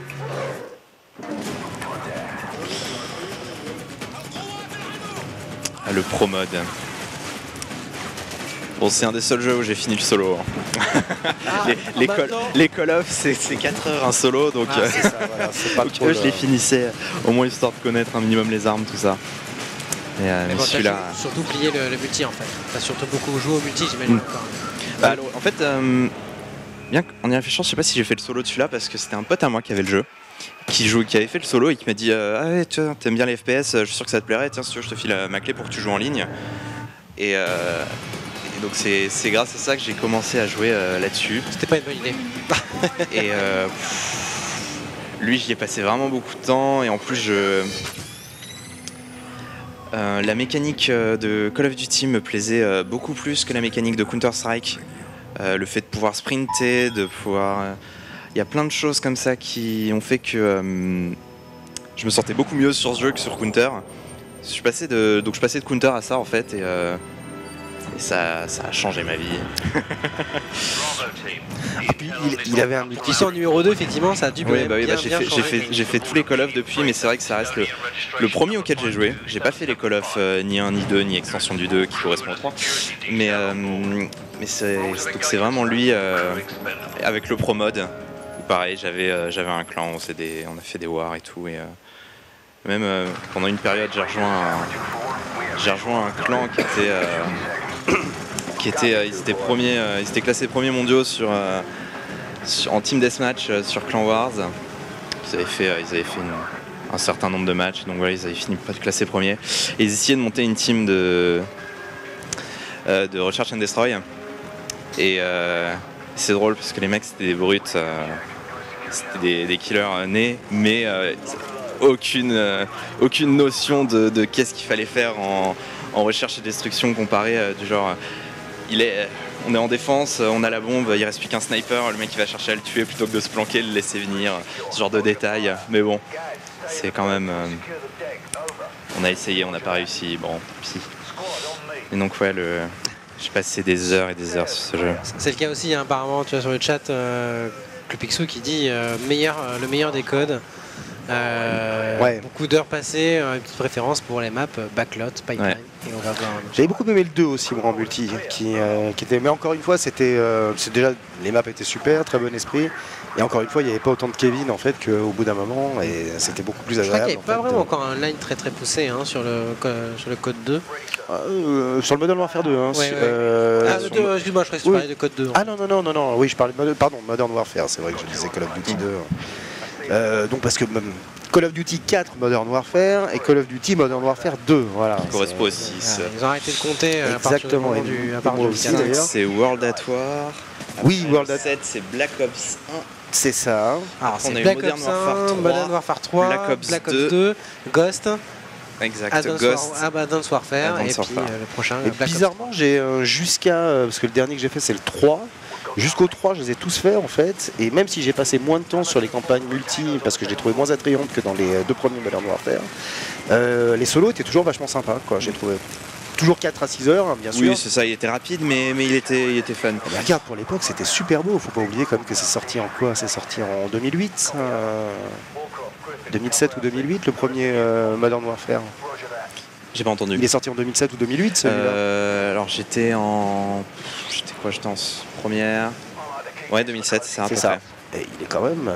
Le Pro Mode. Bon, c'est un des seuls jeux où j'ai fini le solo. Les Call of, c'est 4 heures un solo, donc, c'est ça, voilà, c'est pas donc trop je les finissais au moins histoire de connaître un minimum les armes, tout ça. Mais bon, celui-là. T'as surtout plié le multi en fait. T'as surtout beaucoup joué au multi, j'imagine. Bah, alors, en fait, bien en y réfléchissant, je sais pas si j'ai fait le solo de celui-là parce que c'était un pote à moi qui avait le jeu, qui avait fait le solo et qui m'a dit ah ouais, t'aimes bien les FPS, je suis sûr que ça te plairait, tiens si tu veux je te file ma clé pour que tu joues en ligne. Et donc c'est grâce à ça que j'ai commencé à jouer là-dessus. C'était pas une bonne idée. Et lui j'y ai passé vraiment beaucoup de temps et en plus la mécanique de Call of Duty me plaisait beaucoup plus que la mécanique de Counter-Strike. Le fait de pouvoir sprinter, de pouvoir... Il y a plein de choses comme ça qui ont fait que je me sentais beaucoup mieux sur ce jeu que sur Counter. Je passais de Counter à ça en fait et ça a changé ma vie. Et puis il avait un multi. Qui sont numéro 2, effectivement, ça a dû Oui, bien changer. j'ai fait tous les Call of depuis, mais c'est vrai que ça reste le premier auquel j'ai joué. J'ai pas fait les Call of ni 1 ni 2 ni extension du 2 qui correspond au 3. Mais c'est vraiment lui avec le Pro Mode. Pareil, j'avais un clan, on a fait des wars et tout. Et même pendant une période, j'ai rejoint un clan qui était ils étaient classés premiers mondiaux en team deathmatch sur Clan Wars. Ils avaient fait un certain nombre de matchs, donc voilà, ils avaient fini par classer premiers. Et ils essayaient de monter une team de Research and Destroy. Et c'est drôle parce que les mecs c'était des brutes, c'était des killers nés, mais aucune notion de qu'est-ce qu'il fallait faire en recherche et destruction comparé du genre on est en défense, on a la bombe, il reste plus qu'un sniper, le mec il va chercher à le tuer plutôt que de se planquer, le laisser venir, ce genre de détails. Mais bon, c'est quand même... on a essayé, on n'a pas réussi, bon, pis. Et donc ouais, j'ai passé des heures et des heures sur ce jeu. C'est le cas aussi, hein, apparemment, tu vois sur le chat, Clupixou qui dit le meilleur des codes. Ouais. Beaucoup d'heures passées, une petite préférence pour les maps Backlot, Pipeline. Ouais. Et on va voir. J'avais beaucoup aimé le 2 aussi, moi, en multi, qui était, mais encore une fois, c'est déjà, les maps étaient super, très bon esprit, et encore une fois, il n'y avait pas autant de Kevin en fait qu'au bout d'un moment, et c'était beaucoup plus agréable. Je crois qu'il n'y avait pas vraiment encore un line très très poussé hein, sur le code 2. Sur le Modern Warfare 2. Hein, excuse-moi, je croyais que tu parlais de code 2. Ah non, oui, je parlais de Modern Warfare, c'est vrai que je disais Call of Duty 2. Donc parce que Call of Duty 4 Modern Warfare et Call of Duty Modern Warfare 2, voilà. Ça correspond au 6. Ils ont arrêté de compter exactement, à partir du aussi d'ailleurs. C'est World at War. Oui, World at 7, c'est Black Ops 1. C'est ça. Alors c'est on a eu Black Modern Ops Warfare 1, 3, Modern Warfare 3, Black Ops 2, Ghost, Exact, Advanced Ghost. Advanced Warfare, Advanced et puis Warfare. le prochain, Et Black Ops. bizarrement, j'ai jusqu'à parce que le dernier que j'ai fait c'est le 3. Jusqu'au 3, je les ai tous faits en fait, et même si j'ai passé moins de temps sur les campagnes multi, parce que je les trouvais moins attrayantes que dans les deux premiers Modern Warfare, les solos étaient toujours vachement sympas, quoi, j'ai trouvé. Toujours 4 à 6 heures, hein, bien sûr. Oui, c'est ça, il était rapide, mais il était fun. Mais regarde, pour l'époque, c'était super beau, faut pas oublier quand même que c'est sorti en quoi? C'est sorti en 2008, 2007 ou 2008, le premier Modern Warfare. J'ai pas entendu. Il est sorti en 2007 ou 2008, celui-là. Alors j'étais en première. Ouais, 2007, c'est à peu près. Et il est quand même,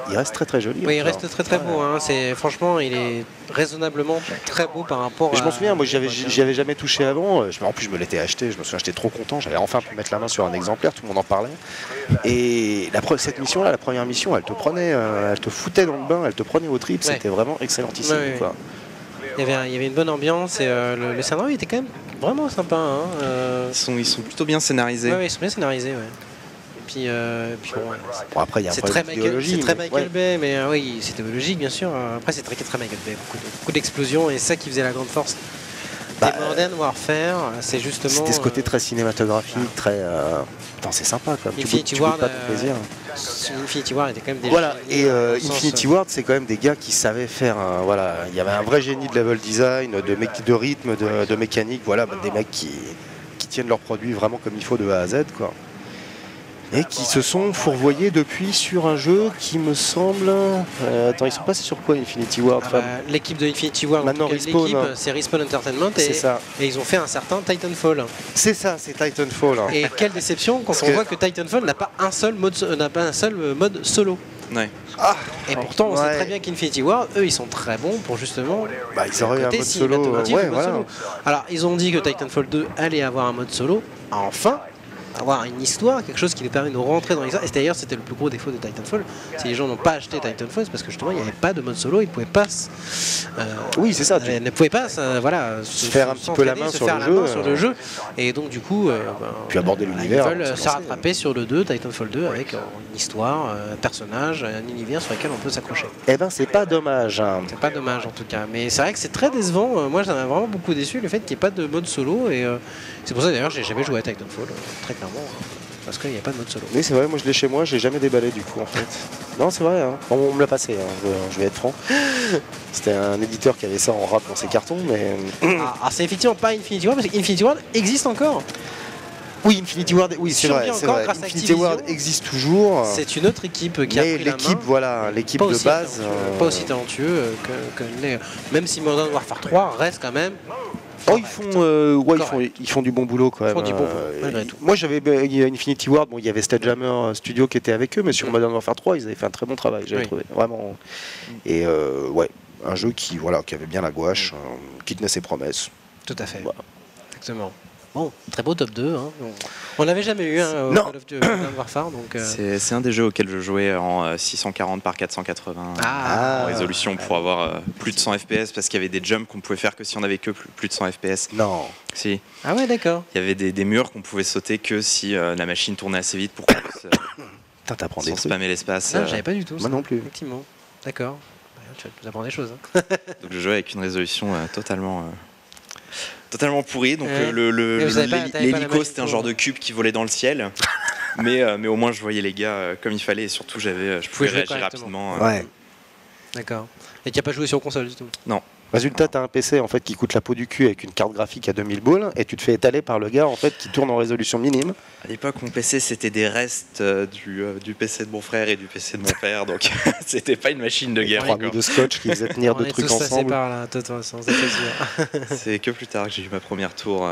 il reste très très joli. Oui, il reste très très beau. Hein. Franchement, il est raisonnablement très beau par rapport à... Je m'en souviens, moi j'y avais jamais touché avant. En plus, je me l'étais acheté. Je me souviens, j'étais trop content. J'avais enfin pu mettre la main sur un exemplaire. Tout le monde en parlait. Et cette mission-là, la première mission, elle te foutait dans le bain, elle te prenait au trip. C'était vraiment excellentissime. Ouais, quoi. Il y avait une bonne ambiance et le scénario était quand même vraiment sympa. Hein. Ils sont plutôt bien scénarisés. Ouais, ils sont bien scénarisés. Ouais. puis Bon, après, il y a un c'est problème très d'idéologie, Michael Bay, mais oui, c'était logique bien sûr. Après, c'est très Michael Bay, beaucoup d'explosions, et c'est ça qui faisait la grande force. Modern Warfare, c'est justement. C'était ce côté très cinématographique, très. Putain, c'est sympa quoi. Infinity Ward, Infinity Ward était quand même des. Voilà, et Infinity Ward, c'est quand même des gars qui savaient faire. Voilà, il y avait un vrai génie de level design, de rythme, de mécanique. Voilà, des mecs qui tiennent leurs produits vraiment comme il faut de A à Z, quoi. Et qui se sont fourvoyés depuis sur un jeu qui me semble. Attends, ils sont passés sur quoi Infinity Ward? L'équipe de Infinity Ward, maintenant Respawn, c'est Respawn Entertainment, ça. Et ils ont fait un certain Titanfall. C'est ça, c'est Titanfall. Et quelle déception quand on voit que Titanfall n'a pas un seul mode solo. Ouais. Et pourtant, on sait très bien qu'Infinity Ward, eux, ils sont très bons pour justement. Ils auraient un mode solo. Solo. Alors, ils ont dit que Titanfall 2 allait avoir un mode solo. Enfin, avoir une histoire, quelque chose qui nous permet de rentrer dans l'histoire. Et d'ailleurs, c'était le plus gros défaut de Titanfall. Si les gens n'ont pas acheté Titanfall, c'est parce que justement, il n'y avait pas de mode solo, ils ne pouvaient pas. Oui, c'est ça. Ils ne pouvaient pas, se faire un petit peu la main sur le jeu. Et donc, du coup, puis aborder l'univers. Ils veulent se rattraper sur le 2, Titanfall 2, avec une histoire, un personnage, un univers sur lequel on peut s'accrocher. Eh ben, c'est pas dommage. C'est pas dommage en tout cas. Mais c'est vrai que c'est très décevant. Moi, ça m'a vraiment beaucoup déçu le fait qu'il n'y ait pas de mode solo. Et c'est pour ça d'ailleurs, j'ai jamais joué à Titanfall, très clairement. Parce qu'il n'y a pas de mode solo. Oui, c'est vrai, moi je l'ai chez moi, j'ai jamais déballé du coup en fait. Non, c'est vrai, hein. On me l'a passé, je vais être franc. C'était un éditeur qui avait ça en rap dans ses cartons, mais. C'est effectivement pas Infinity Ward, parce qu'Infinity Ward existe encore. Oui, Infinity Ward, oui, c'est vrai. Infinity Ward existe toujours. C'est une autre équipe qui a pris l'équipe, voilà, l'équipe de base. Pas aussi talentueux que même si Modern Warfare 3 reste quand même. Oh, ils font du bon boulot quand même. Malgré tout. Moi j'avais Infinity Ward, il y avait Sledgehammer Studio qui était avec eux, mais sur Modern Warfare 3 ils avaient fait un très bon travail, j'avais trouvé vraiment. Et un jeu qui avait bien la gouache, qui tenait ses promesses. Tout à fait. Voilà. Exactement. Bon, très beau top 2. Hein. On l'avait jamais eu au Call of Duty Warfare. C'est un des jeux auxquels je jouais en 640 par 480 en résolution pour avoir plus de 100 FPS parce qu'il y avait des jumps qu'on pouvait faire que si on avait que plus de 100 FPS. Non. Si. Ah ouais, d'accord. Il y avait des murs qu'on pouvait sauter que si la machine tournait assez vite pour qu'on puisse sans spammer l'espace. Non, j'avais pas du tout. Moi non plus. Effectivement. D'accord. Tu nous apprends des choses. Hein. Donc je jouais avec une résolution totalement pourri, donc l'hélico c'était un genre de cube qui volait dans le ciel, mais au moins je voyais les gars comme il fallait et surtout je pouvais réagir rapidement. Ouais. D'accord. Et tu n'as pas joué sur console du tout? Non. Résultat, tu as un PC en fait qui coûte la peau du cul avec une carte graphique à 2000 boules et tu te fais étaler par le gars en fait qui tourne en résolution minime. À l'époque, mon PC c'était des restes du PC de mon frère et du PC de mon père, donc c'était pas une machine de guerre. 3 de scotch qui faisaient tenir deux trucs ensemble. Par là, de toute façon, c'est que plus tard que j'ai eu ma première tour,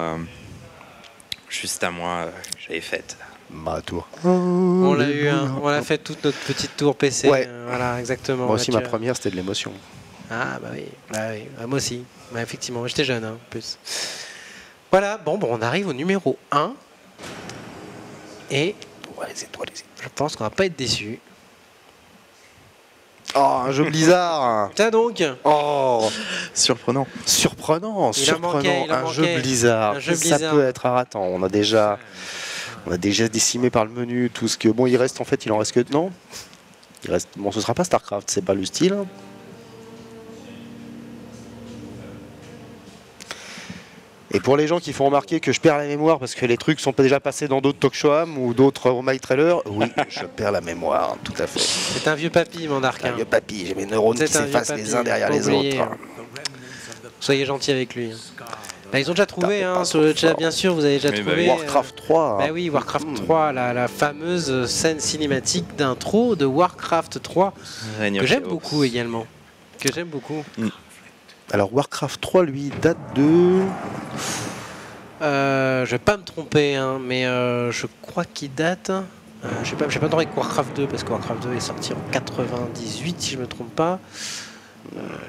juste à moi, que j'avais faite. Ma tour. On l'a eu, on a fait toute notre petite tour PC. Ouais. Voilà, exactement. Moi aussi, ma première c'était de l'émotion. Ah bah oui, moi aussi. Bah, effectivement, j'étais jeune en plus. Voilà, bon, on arrive au numéro 1. Et je pense qu'on va pas être déçus. Oh, un jeu Blizzard. Tiens donc. Oh, surprenant. Un jeu Blizzard. Ça peut être ratant. On a déjà décimé par le menu tout ce que il reste en fait, il en reste que non. Ce sera pas Starcraft, c'est pas le style. Et pour les gens qui font remarquer que je perds la mémoire parce que les trucs sont déjà passés dans d'autres talk shows ou d'autres My Trailer, oui, je perds la mémoire, tout à fait. C'est un vieux papy, mon arc. Un vieux papy, j'ai mes neurones qui s'effacent les uns derrière les autres. Soyez gentils avec lui. Bah, ils ont déjà trouvé, sur le chat, bien sûr, vous avez déjà trouvé. Warcraft 3. Bah oui, Warcraft 3, la fameuse scène cinématique d'intro de Warcraft 3, que j'aime beaucoup également. Alors Warcraft 3 lui date de... je vais pas me tromper, mais je crois qu'il date... je sais pas tendre avec Warcraft 2 parce que Warcraft 2 est sorti en 98 si je me trompe pas.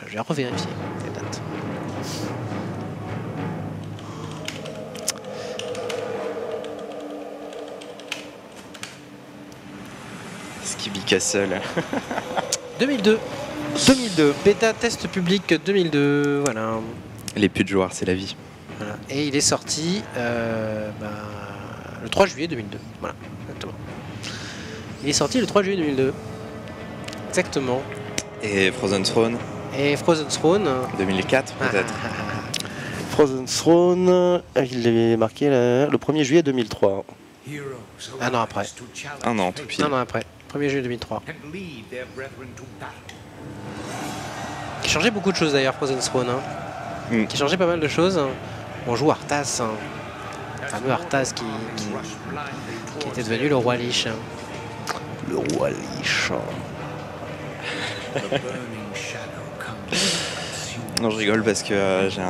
Je vais revérifier les dates. Skibby Castle. 2002. Bêta test public 2002, voilà. Les putes de joueurs, c'est la vie. Voilà. Et il est sorti le 3 juillet 2002, voilà, exactement. Il est sorti le 3 juillet 2002. Exactement. Et Frozen Throne Et Frozen Throne 2004 peut-être. Frozen Throne, il est marqué le 1er juillet 2003. Un an après. Un an, tout pile. Un an après. 1er juillet 2003. Qui changeait beaucoup de choses d'ailleurs, Frozen Throne. Hein. Qui changeait pas mal de choses. On joue Arthas. Hein. Le fameux Arthas qui était devenu le roi Lich. Le roi Lich. Non, je rigole parce que j'ai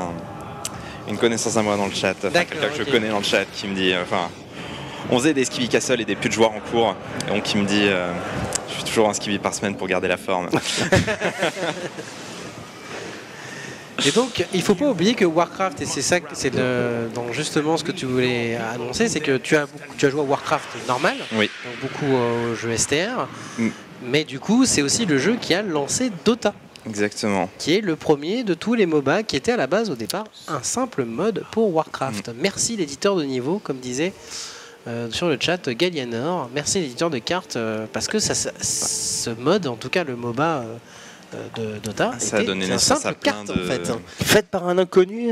une connaissance à moi dans le chat. Enfin, quelqu'un que je connais dans le chat qui me dit... on faisait des Skibby Castle et des putes joueurs en cours. Et donc qui me dit... je fais toujours un Skibby par semaine pour garder la forme. Et donc, il faut pas oublier que Warcraft, et c'est ça, donc justement ce que tu voulais annoncer, c'est que tu as joué à Warcraft normal, oui. Donc beaucoup au jeu STR, mais du coup, c'est aussi le jeu qui a lancé Dota. Exactement. Qui est le premier de tous les MOBA qui était à la base au départ un simple mode pour Warcraft. Merci l'éditeur de niveau, comme disait sur le chat Gallianor. Merci l'éditeur de cartes parce que ce mode, en tout cas le MOBA de Dota, ça a donné une simple carte de... en fait. Faite par un inconnu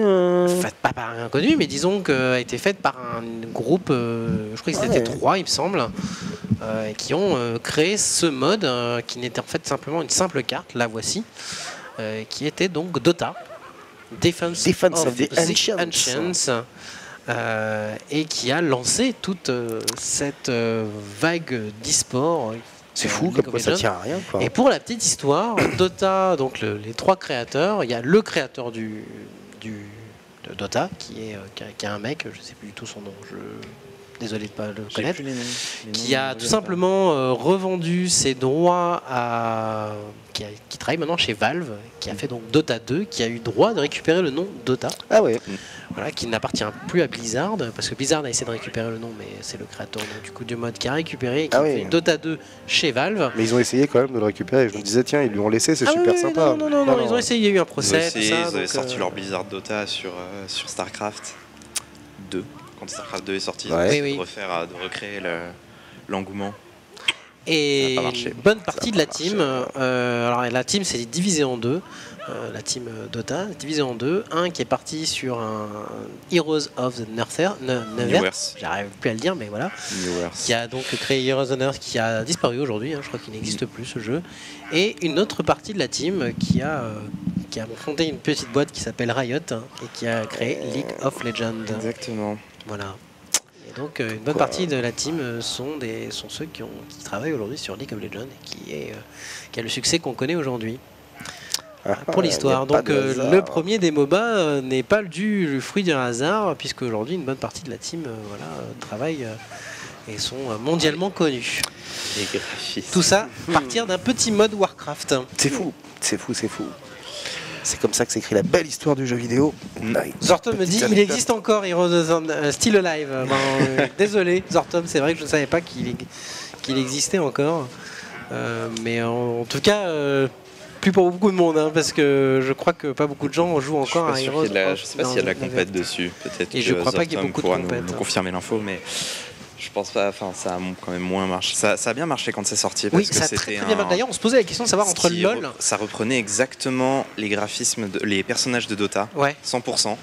Faite pas par un inconnu, mais disons qu'elle a été faite par un groupe, je crois que c'était 3 il me semble, qui ont créé ce mode qui n'était en fait simplement une simple carte, la voici, qui était donc Dota, Defense of the Ancients, et qui a lancé toute cette vague d'e-sport. C'est fou, comme quoi ça tient à rien, quoi. Et pour la petite histoire, Dota, donc les 3 créateurs, il y a le créateur de Dota, qui est un mec, je ne sais plus du tout son nom, désolé de ne pas le connaître, qui a tout simplement revendu ses droits qui travaille maintenant chez Valve, qui a fait donc Dota 2, qui a eu droit de récupérer le nom Dota. Ah ouais. Voilà, qui n'appartient plus à Blizzard, parce que Blizzard a essayé de récupérer le nom, mais c'est le créateur donc, du coup du mode qui a récupéré et qui fait Dota 2 chez Valve. Mais ils ont essayé quand même de le récupérer. Je me disais tiens, ils lui ont laissé, c'est super sympa. Non, ils ont essayé, il y a eu un procès. Ils avaient sorti leur Blizzard Dota sur Starcraft 2. Quand Starcraft 2 est sorti, de recréer l'engouement. Et une bonne partie de la team, alors la team s'est divisée en deux, la team Dota divisée en deux, un qui est parti sur un Heroes of the Netherverse, j'arrive plus à le dire mais voilà, qui a donc créé Heroes of the Netherverse qui a disparu aujourd'hui, je crois qu'il n'existe plus ce jeu, et une autre partie de la team qui a fondé une petite boîte qui s'appelle Riot et qui a créé League of Legends. Exactement. Voilà. Donc une bonne partie de la team sont ceux qui travaillent aujourd'hui sur League of Legends et qui a le succès qu'on connaît aujourd'hui. Pour l'histoire. Donc le premier des MOBA n'est pas le fruit d'un hasard, puisque aujourd'hui une bonne partie de la team travaille et sont mondialement connus. Tout ça à partir d'un petit mode Warcraft. C'est fou, c'est fou, c'est fou. C'est comme ça que s'écrit la belle histoire du jeu vidéo. Zortom me dit il existe encore Heroes Still Alive. Désolé Zortom, c'est vrai que je ne savais pas qu'il existait encore. Mais en tout cas, plus pour beaucoup de monde, parce que je crois que pas beaucoup de gens jouent encore à Heroes. Je ne sais pas s'il y a de la compète dessus. Peut-être. Et je ne crois pas qu'il y ait beaucoup de compète. Nous confirmer l'info, mais. Je pense pas, ça a quand même moins marché. Ça a bien marché quand c'est sorti. Parce que ça a très bien marché. D'ailleurs, on se posait la question de savoir entre LoL. Ça reprenait exactement les graphismes, les personnages de Dota, 100%,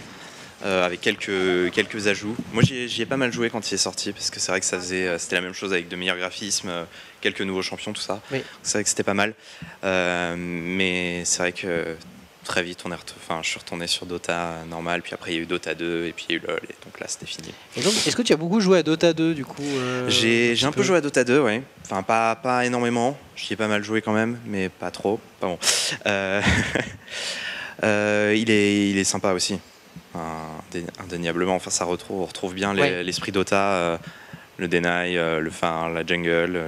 avec quelques ajouts. Moi, j'y ai pas mal joué quand il est sorti, parce que c'est vrai que c'était la même chose avec de meilleurs graphismes, quelques nouveaux champions, tout ça. Oui. C'est vrai que c'était pas mal. Mais c'est vrai que très vite, je suis retourné sur Dota normal, puis après il y a eu Dota 2, et puis il y a eu LoL, et donc là c'était fini. Et donc, est-ce que tu as beaucoup joué à Dota 2 du coup J'ai un peu joué à Dota 2, oui. Enfin, pas énormément, j'y ai pas mal joué quand même, mais pas trop. Pas bon. Il est sympa aussi, indéniablement. Enfin, on retrouve bien l'esprit Dota, le deny, la jungle,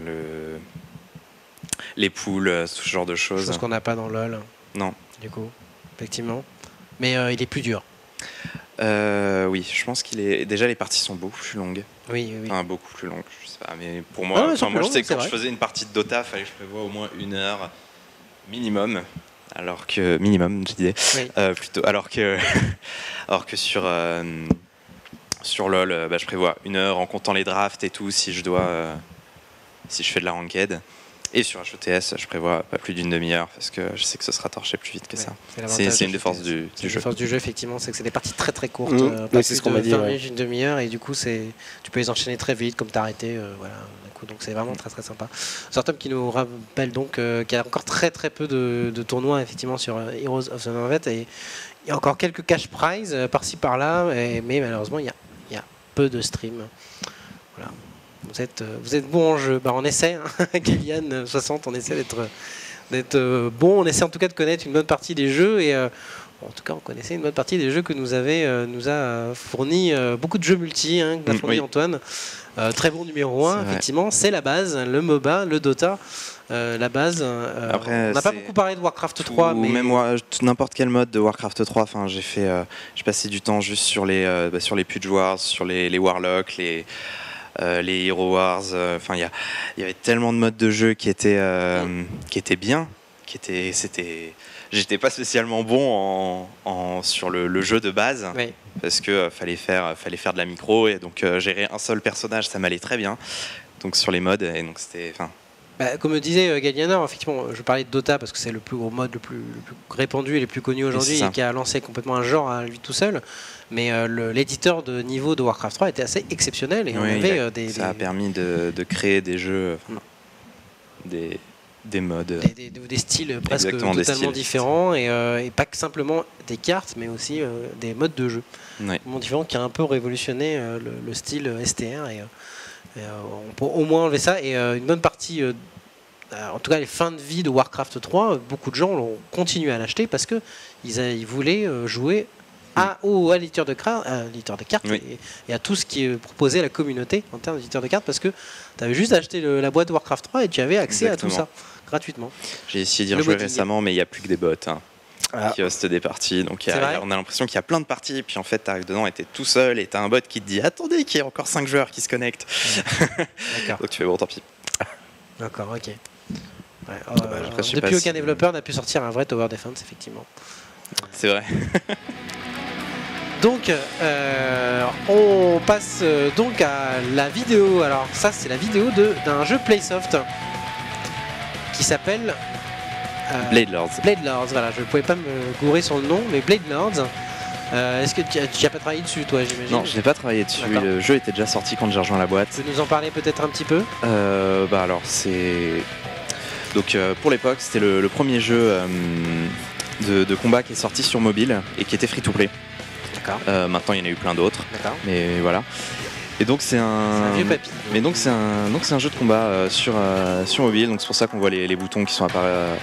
les pools, ce genre de choses. Chose qu'on n'a pas dans LoL. Non. Du coup. Effectivement. Mais il est plus dur. Oui, je pense déjà les parties sont beaucoup plus longues. Oui. Enfin, beaucoup plus longues, je sais pas. Mais pour moi, je sais que quand je faisais une partie de Dota, il fallait que je prévoie au moins 1 heure minimum. Alors que minimum, je disais. Oui. Plutôt. Alors que sur LoL, je prévois 1 heure en comptant les drafts et tout. Si je dois si je fais de la ranked. Et sur HOTS, je prévois pas plus d'une demi-heure parce que je sais que ce sera torché plus vite que ça. C'est une des forces du jeu. Une force du jeu, effectivement, c'est que c'est des parties très très courtes. C'est ce qu'on m'a dit. Une demi-heure, et du coup, tu peux les enchaîner très vite, comme t'as arrêté. Voilà. Donc c'est vraiment très très sympa. Startup qui nous rappelle donc qu'il y a encore très très peu de tournois effectivement sur Heroes of the Storm, et il y a encore quelques cash prizes par-ci par-là, mais malheureusement il y a peu de streams. Voilà. Vous êtes bon en jeu. Bah, on essaie, hein. Kylian 60, on essaie d'être bon. On essaie en tout cas de connaître une bonne partie des jeux, et en tout cas on connaissait une bonne partie des jeux que nous a fourni beaucoup de jeux multi, hein, que nous a fourni Antoine. Très bon numéro 1, effectivement, c'est la base, le MOBA, le Dota, la base. Après, on n'a pas beaucoup parlé de Warcraft 3, mais même n'importe quel mode de Warcraft 3. Enfin, j'ai passé du temps juste sur les Pudge Wars, sur les Warlocks, les Hero Wars. Enfin, il y avait tellement de modes de jeu qui étaient bien, j'étais pas spécialement bon sur le jeu de base, parce que fallait faire de la micro, et donc gérer un seul personnage, ça m'allait très bien. Donc sur les modes, et donc c'était. Comme disait Gallianor, effectivement, je parlais de Dota parce que c'est le plus gros mode, le plus répandu et le plus connu aujourd'hui, et qui a lancé complètement un genre à lui tout seul. Mais l'éditeur de niveau de Warcraft 3 était assez exceptionnel, et on avait ça a permis de créer des jeux, des modes, des styles presque totalement différents, et pas que simplement des cartes, mais aussi des modes de jeu différents, qui a un peu révolutionné le style STR, et on peut au moins enlever ça, et une bonne partie, en tout cas les fins de vie de Warcraft 3, beaucoup de gens ont continué à l'acheter parce que ils voulaient jouer à l'éditeur de cartes, et à tout ce qui est proposé à la communauté en termes d'éditeur de cartes, parce que tu avais juste acheté la boîte de Warcraft 3 et tu avais accès à tout ça gratuitement. J'ai essayé d'y rejouer récemment, mais il n'y a plus que des bots qui hostent des parties. Donc on a l'impression qu'il y a plein de parties, et puis en fait tu arrives dedans et tu es tout seul, et tu as un bot qui te dit attendez, qu'il y a encore 5 joueurs qui se connectent. Donc tu fais bon, tant pis. D'accord, ok. Depuis, aucun développeur n'a pu sortir un vrai Tower Defense, effectivement. C'est vrai. Donc, on passe donc à la vidéo. Alors ça, c'est la vidéo d'un jeu Playsoft qui s'appelle Blade Lords. Blade Lords, voilà, je ne pouvais pas me gourer sur le nom, mais Blade Lords. Est-ce que tu n'as pas travaillé dessus, toi, j'imagine? Non, je n'ai pas travaillé dessus. Le jeu était déjà sorti quand j'ai rejoint la boîte. Tu peux nous en parler peut-être un petit peu? Alors, c'est... Donc, pour l'époque, c'était le premier jeu de combat qui est sorti sur mobile et qui était free-to-play. Maintenant, il y en a eu plein d'autres. Mais voilà. Et donc c'est un vieux papy. Mais donc c'est un jeu de combat sur mobile. Donc c'est pour ça qu'on voit les boutons qui sont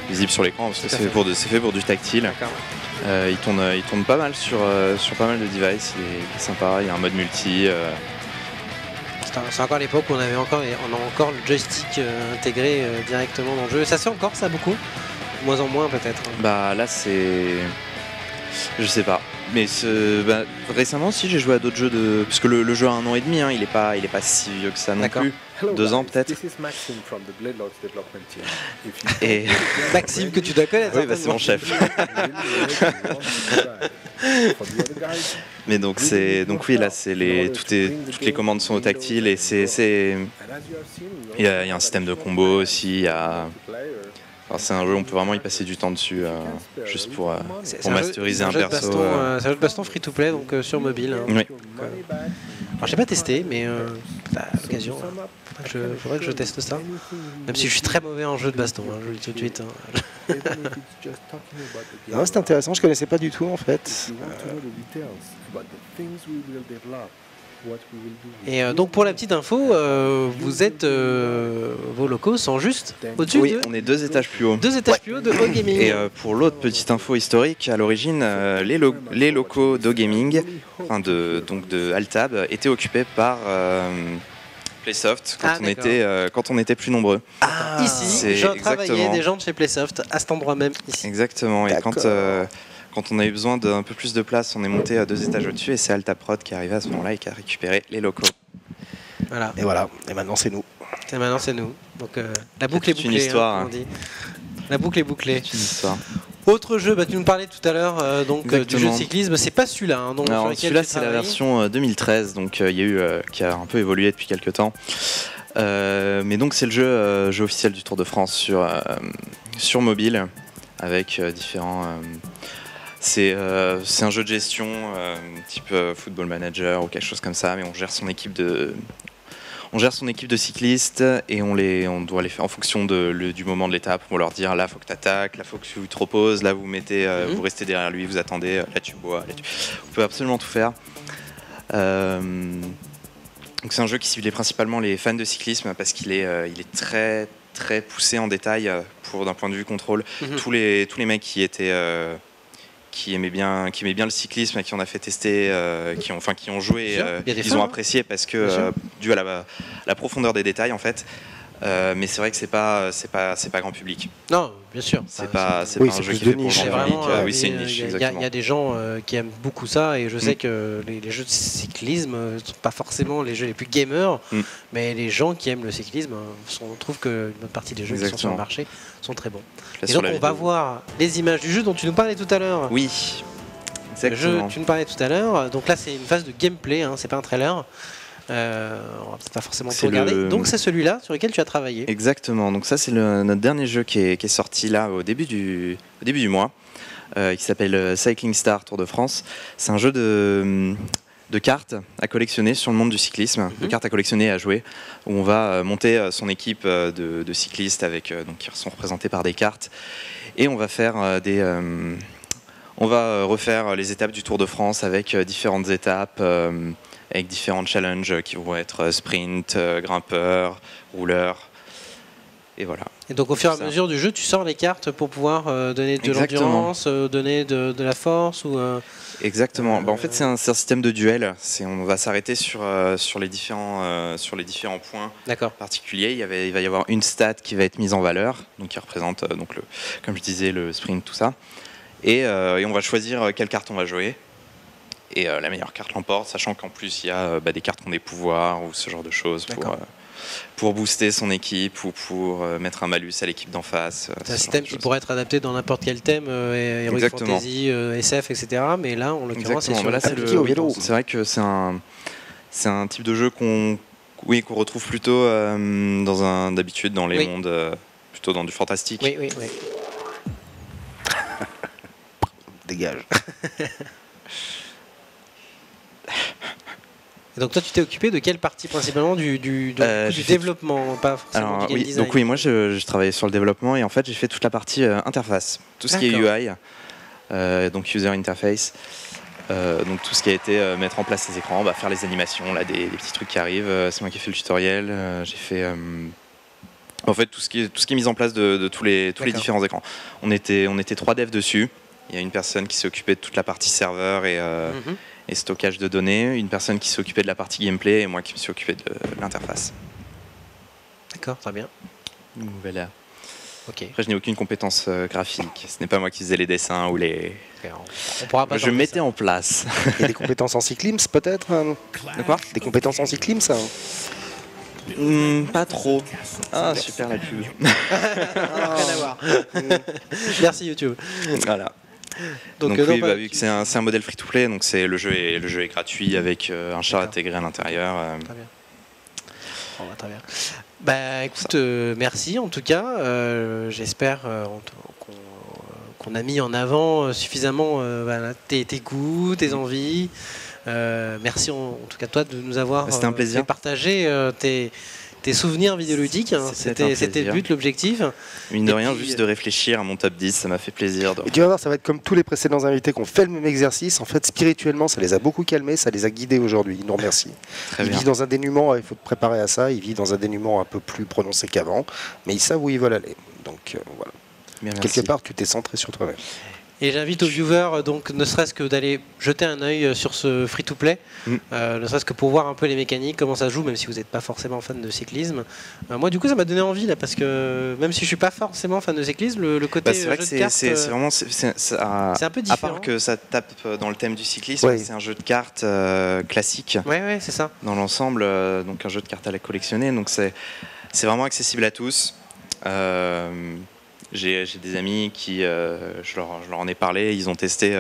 visibles sur l'écran, parce que c'est fait pour du tactile. Il tourne pas mal sur pas mal de devices. Il est sympa. Il y a un mode multi. C'est encore l'époque où on a encore le joystick intégré directement dans le jeu. Ça se fait encore, ça, beaucoup? De moins en moins peut-être. Bah là c'est... Je sais pas. Mais récemment, si, j'ai joué à d'autres jeux parce que le jeu a 1 an et demi, il est pas si vieux que ça non plus. 2 ans peut-être. Et Maxime, que tu dois connaître. Oui, c'est mon chef. Mais donc oui, là toutes les commandes sont au tactile, et il y a un système de combo aussi. Alors c'est un jeu, on peut vraiment y passer du temps dessus, juste pour masteriser un perso. C'est un jeu de baston free-to-play, donc sur mobile. Oui. Alors j'ai pas testé, mais à l'occasion, faudrait que je teste ça. Même si je suis très mauvais en jeu de baston, je le dis tout de suite. Non, c'est intéressant, je connaissais pas du tout en fait. Et donc pour la petite info, vos locaux sont juste au-dessus. Oui, on est 2 étages plus haut. 2 étages plus haut de OGaming. Et pour l'autre petite info historique, à l'origine, les locaux d'OGaming, de Altab, étaient occupés par Playsoft quand on était plus nombreux. Ici, j'ai travaillé des gens de chez Playsoft à cet endroit même ici. Exactement. Et quand on a eu besoin d'un peu plus de place, on est monté à 2 étages au-dessus, et c'est Altaprod qui est arrivé à ce moment-là et qui a récupéré les locaux. Voilà. Et maintenant c'est nous. Donc la boucle est bouclée. Une histoire. On dit. La boucle est bouclée. C'est une histoire. Autre jeu, tu nous parlais tout à l'heure du jeu de cyclisme, c'est pas celui-là. Alors celui-là, c'est la version 2013, donc qui a un peu évolué depuis quelques temps. Mais donc c'est le jeu officiel du Tour de France sur mobile, avec différents... c'est un jeu de gestion type Football Manager ou quelque chose comme ça, mais on gère son équipe de cyclistes et on doit les faire en fonction du moment de l'étape. On va leur dire là faut que tu attaques, là faut que tu te reposes, là vous mettez, vous restez derrière lui, vous attendez, là tu bois, vous pouvez absolument tout faire. Donc c'est un jeu qui ciblait principalement les fans de cyclisme parce qu'il est très très poussé en détail d'un point de vue contrôle. Tous les mecs qui aimaient bien le cyclisme, qui en a fait tester, qui ont joué, ils ont apprécié parce que dû à la profondeur des détails en fait. Mais c'est vrai que c'est pas grand public. Non, bien sûr. C'est pas un jeu qui est fait pour le grand public. Oui, c'est une niche. Il y a des gens qui aiment beaucoup ça et je sais que les jeux de cyclisme ne sont pas forcément les jeux les plus gamers, mais les gens qui aiment le cyclisme trouvent que une bonne partie des jeux qui sont sur le marché sont très bons. Et donc on va voir les images du jeu dont tu nous parlais tout à l'heure. Oui, exactement. Le jeu, tu nous parlais tout à l'heure. Donc là c'est une phase de gameplay, c'est pas un trailer. On va peut-être pas forcément tout regarder. Donc c'est celui-là sur lequel tu as travaillé. Exactement. Donc ça c'est notre dernier jeu qui est sorti là au début du mois, qui s'appelle Cycling Star Tour de France. C'est un jeu de cartes à collectionner sur le monde du cyclisme, de cartes à collectionner et à jouer, où on va monter son équipe de cyclistes qui sont représentés par des cartes, et on va faire on va refaire les étapes du Tour de France avec différentes étapes. Avec différents challenges qui vont être sprint, grimpeur, rouleur, et voilà. Et donc au fur et à mesure du jeu, tu sors les cartes pour pouvoir donner de l'endurance, donner de la force ou Exactement. En fait, c'est un système de duel. On va s'arrêter sur les différents points particuliers. Il va y avoir une stat qui va être mise en valeur, donc qui représente comme je disais, le sprint, tout ça. Et on va choisir quelle carte on va jouer. Et la meilleure carte l'emporte, sachant qu'en plus il y a des cartes qui ont des pouvoirs ou ce genre de choses pour booster son équipe ou pour mettre un malus à l'équipe d'en face. C'est un système qui pourrait être adapté dans n'importe quel thème, Heroic Fantasy, SF, etc. Mais là, en l'occurrence, c'est sur au vélo. C'est vrai que c'est un type de jeu qu'on retrouve plutôt d'habitude dans les mondes, plutôt dans du fantastique. Oui. Dégage. Et donc toi tu t'es occupé de quelle partie principalement du développement, pas forcément du game design. Donc oui, moi je travaillais sur le développement et en fait j'ai fait toute la partie interface, tout ce qui est UI, donc user interface, donc tout ce qui a été mettre en place les écrans, faire les animations, là des petits trucs qui arrivent, c'est moi qui ai fait le tutoriel, j'ai fait en fait tout ce qui est mis en place de tous les différents écrans. On était 3 devs dessus. Il y a une personne qui s'est occupée de toute la partie serveur et stockage de données, une personne qui s'est occupée de la partie gameplay et moi qui me suis occupé de l'interface. D'accord, très bien. Voilà. Ok. Après, je n'ai aucune compétence graphique. Ce n'est pas moi qui faisais les dessins ou les... On pourra pas je mettais en place. Et des compétences en cyclisme peut-être De quoi? Des compétences en cyclisme ça pas trop. Ah, super la pub. Rien à voir. Merci YouTube. Voilà. Donc oui, vu que c'est un modèle free-to-play, donc le jeu est gratuit avec un char intégré à l'intérieur. Très bien. Très bien. Écoute, merci en tout cas. J'espère qu'on a mis en avant suffisamment tes goûts, tes envies. Merci en tout cas toi de nous avoir un plaisir. Fait partager tes souvenirs vidéoludiques. C'était le but, l'objectif. Mine de rien, juste de réfléchir à mon top 10, ça m'a fait plaisir. Et tu vas voir, ça va être comme tous les précédents invités qui ont fait le même exercice. En fait, spirituellement, ça les a beaucoup calmés, ça les a guidés aujourd'hui. Ils nous remercient. Ils vivent dans un dénuement, il faut te préparer à ça. Ils vivent dans un dénuement un peu plus prononcé qu'avant, mais ils savent où ils veulent aller. Donc voilà. Bien, quelque part, tu t'es centré sur toi-même. Et j'invite aux viewers, donc, ne serait-ce que d'aller jeter un œil sur ce free-to-play, ne serait-ce que pour voir un peu les mécaniques, comment ça joue, même si vous n'êtes pas forcément fan de cyclisme. Moi, du coup, ça m'a donné envie, là, parce que même si je suis pas forcément fan de cyclisme, le côté c'est vrai jeu que de cartes, c'est vraiment c'est un peu différent. À part que ça tape dans le thème du cyclisme, c'est un jeu de cartes classique. Ouais, c'est ça. Dans l'ensemble, donc un jeu de cartes à la collectionner, donc c'est vraiment accessible à tous. J'ai des amis qui, je leur en ai parlé, ils ont testé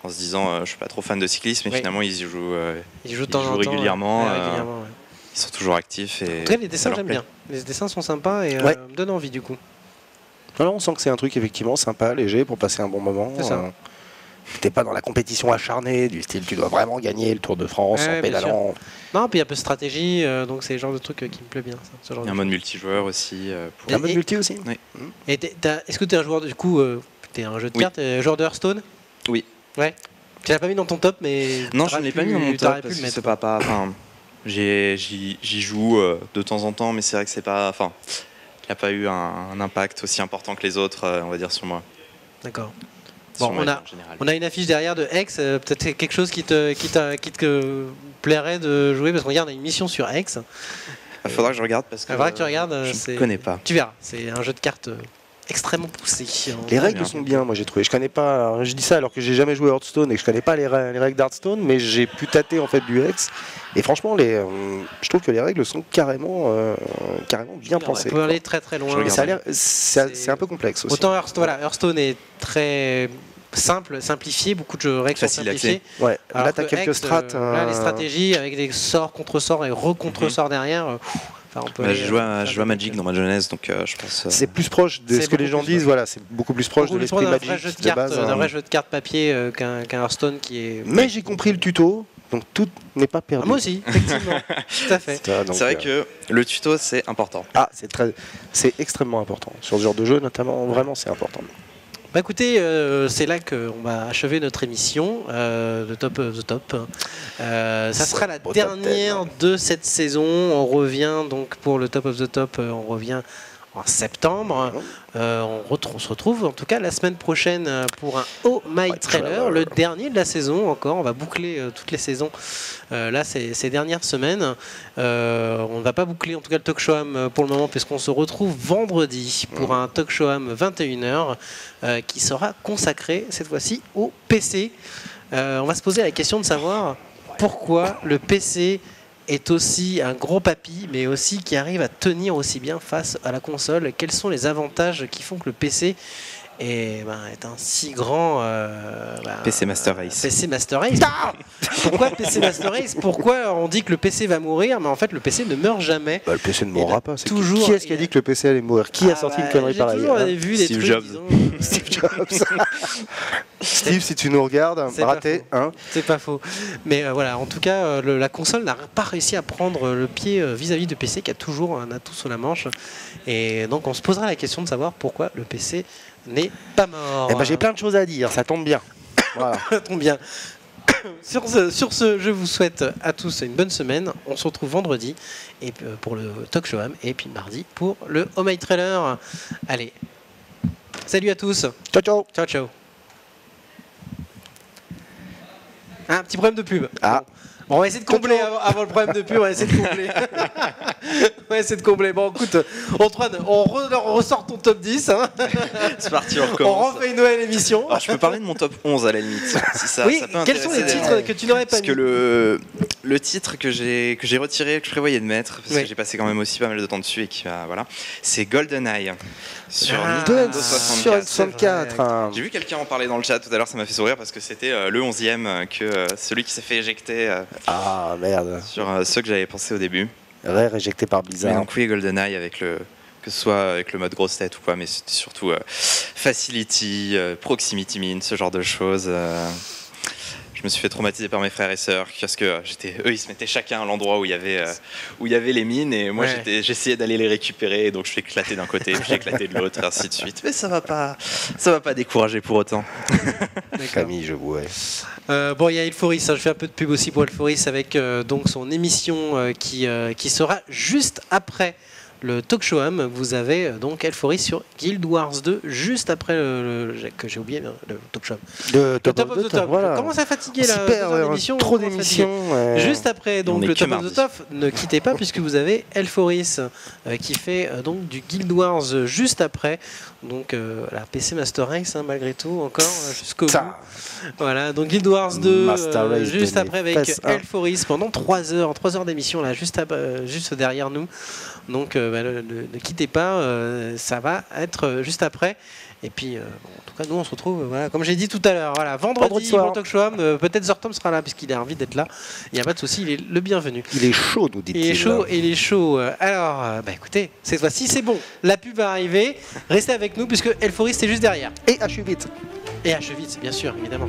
en se disant je suis pas trop fan de cyclisme, mais finalement ils y jouent régulièrement. ils sont toujours actifs. Et en tout cas, les dessins, j'aime bien. Les dessins sont sympas et me donnent envie du coup. Alors, on sent que c'est un truc effectivement sympa, léger pour passer un bon moment. C'est ça. T'es pas dans la compétition acharnée du style tu dois vraiment gagner le Tour de France en pédalant. Non, puis il y a un peu de stratégie, donc c'est le genre de truc qui me plaît bien. Ça, il y a un mode multijoueur aussi. Un mode multi aussi. Oui. Et est-ce que tu es un joueur du coup, t'es un jeu de cartes, joueur de Hearthstone? Oui. Ouais. Tu l'as pas mis dans ton top, mais non, je ne l'ai pas mis dans mon top parce que c'est pas. Enfin, j'y joue de temps en temps, mais c'est vrai que c'est pas. Enfin, il n'a pas eu un impact aussi important que les autres, on va dire, sur moi. D'accord. Bon, on a une affiche derrière de Hex, peut-être quelque chose qui te plairait de jouer, parce qu'on regarde, on a une mission sur Hex. Il faudra que je regarde parce que tu regardes, je ne connais pas. Tu verras, c'est un jeu de cartes extrêmement poussé. Les règles sont bien, moi j'ai trouvé. Je connais pas, je dis ça alors que j'ai jamais joué à Hearthstone et que je connais pas les règles d'Hearthstone, mais j'ai pu tâter en fait du Hex. Et franchement, je trouve que les règles sont carrément bien pensées. On peut aller très très loin. C'est un peu complexe aussi. Autant Hearthstone est très simplifié, beaucoup de règles sont simplifiées. Ouais. Là, tu as quelques strates. Là, les stratégies avec des sorts, contre-sorts et re-contre-sorts derrière. Je joue à Magic dans ma jeunesse, donc je pense. C'est plus proche de ce que les gens disent. Voilà, c'est beaucoup plus proche de l'esprit Magic de base. Un vrai jeu de cartes papier qu'un Hearthstone qui est. Mais j'ai compris le tuto. Donc tout n'est pas perdu. Moi aussi, effectivement. Tout à fait. C'est vrai que le tuto, c'est important. Ah, c'est extrêmement important. Sur ce genre de jeu, notamment, vraiment, c'est important. Bah écoutez, c'est là qu'on va achever notre émission de Top of the Top. Ça sera la dernière de cette saison. On revient donc pour le Top of the Top, on revient en septembre. On se retrouve en tout cas la semaine prochaine pour un Oh My Trailer, le dernier de la saison encore. On va boucler toutes les saisons là ces dernières semaines. On ne va pas boucler en tout cas le Talk Show Am pour le moment puisqu'on se retrouve vendredi pour un Talk Show Am 21h qui sera consacré cette fois-ci au PC. On va se poser la question de savoir pourquoi le PC est aussi un gros papy, mais aussi qui arrive à tenir aussi bien face à la console. Quels sont les avantages qui font que le PC est un si grand PC Master Race. PC Master Race. Pourquoi PC Master Race? Pourquoi on dit que le PC va mourir, mais en fait le PC ne meurt jamais? Le PC ne mourra pas. Toujours. Qui est-ce qui a dit que le PC allait mourir? Qui a sorti une connerie pareille? J'ai toujours vu des Steve trucs, Jobs. Steve Jobs. Steve, si tu nous regardes, raté. C'est pas faux. Mais voilà, en tout cas, la console n'a pas réussi à prendre le pied vis-à-vis de PC qui a toujours un atout sur la manche. Et donc on se posera la question de savoir pourquoi le PC n'est pas mort. Eh ben, j'ai plein de choses à dire, ça tombe bien. Voilà. Ça tombe bien. Sur ce, je vous souhaite à tous une bonne semaine. On se retrouve vendredi et pour le Talk Show Am et puis mardi pour le Oh My Trailer. Allez, salut à tous. Ciao, ciao. Ciao, ciao. Un petit problème de pub. Ah. Bon, on va essayer de combler avant le problème de pub. On va essayer de combler. On va essayer de combler. Bon, écoute, Antoine, on ressort ton top 10. Hein. C'est parti, on recommence. On refait une nouvelle émission. Alors, je peux parler de mon top 11 à la limite. Si ça, oui, ça peut quels sont les titres que tu n'aurais pas mis? Parce que le titre que j'ai retiré, que je prévoyais de mettre, parce que j'ai passé quand même aussi pas mal de temps dessus, et qui va, voilà, c'est GoldenEye sur Nintendo 64. J'ai vu quelqu'un en parler dans le chat tout à l'heure, ça m'a fait sourire parce que c'était le 11e, que celui qui s'est fait éjecter ah merde. sur ceux que j'avais pensé au début. Rare éjecté par Blizzard. Mais donc oui, GoldenEye avec que ce soit avec le mode grosse tête ou quoi, mais c'était surtout Facility, Proximity Min, ce genre de choses. Je me suis fait traumatiser par mes frères et sœurs parce que eux ils se mettaient chacun à l'endroit où il y avait les mines et moi j'essayais d'aller les récupérer et donc je fais éclater d'un côté puis j'éclatais de l'autre, ainsi de suite. Mais ça va pas décourager pour autant. Camille, je vois. Bon, il y a Elforis, je fais un peu de pub aussi pour Elforis avec donc son émission qui sera juste après le Talk Show Am. Vous avez donc Elforis sur Guild Wars 2 juste après que j'ai oublié le Talk Show Am. Le Top of the Top. Voilà. Je commence à fatiguer la émission. Trop d'émissions. Juste après donc le Top of the Top, ne quittez pas puisque vous avez Elforis qui fait donc du Guild Wars juste après. Donc la PC Master Race malgré tout encore jusqu'au bout. Voilà, donc Guild Wars 2 juste après avec Elforis pendant 3 heures d'émission là juste derrière nous. Donc ne quittez pas, ça va être juste après. Et puis, en tout cas, nous, on se retrouve, voilà, comme j'ai dit tout à l'heure, voilà, vendredi soir. pour Talk Show Am. Peut-être Zortom sera là, puisqu'il a envie d'être là. Il n'y a pas de souci, il est le bienvenu. Il est chaud, nous dit-il. Il est chaud, il est chaud. Alors, écoutez, cette fois-ci, c'est bon. La pub va arriver. Restez avec nous, puisque Elforis, c'est juste derrière. Et H8. Et H8, bien sûr, évidemment.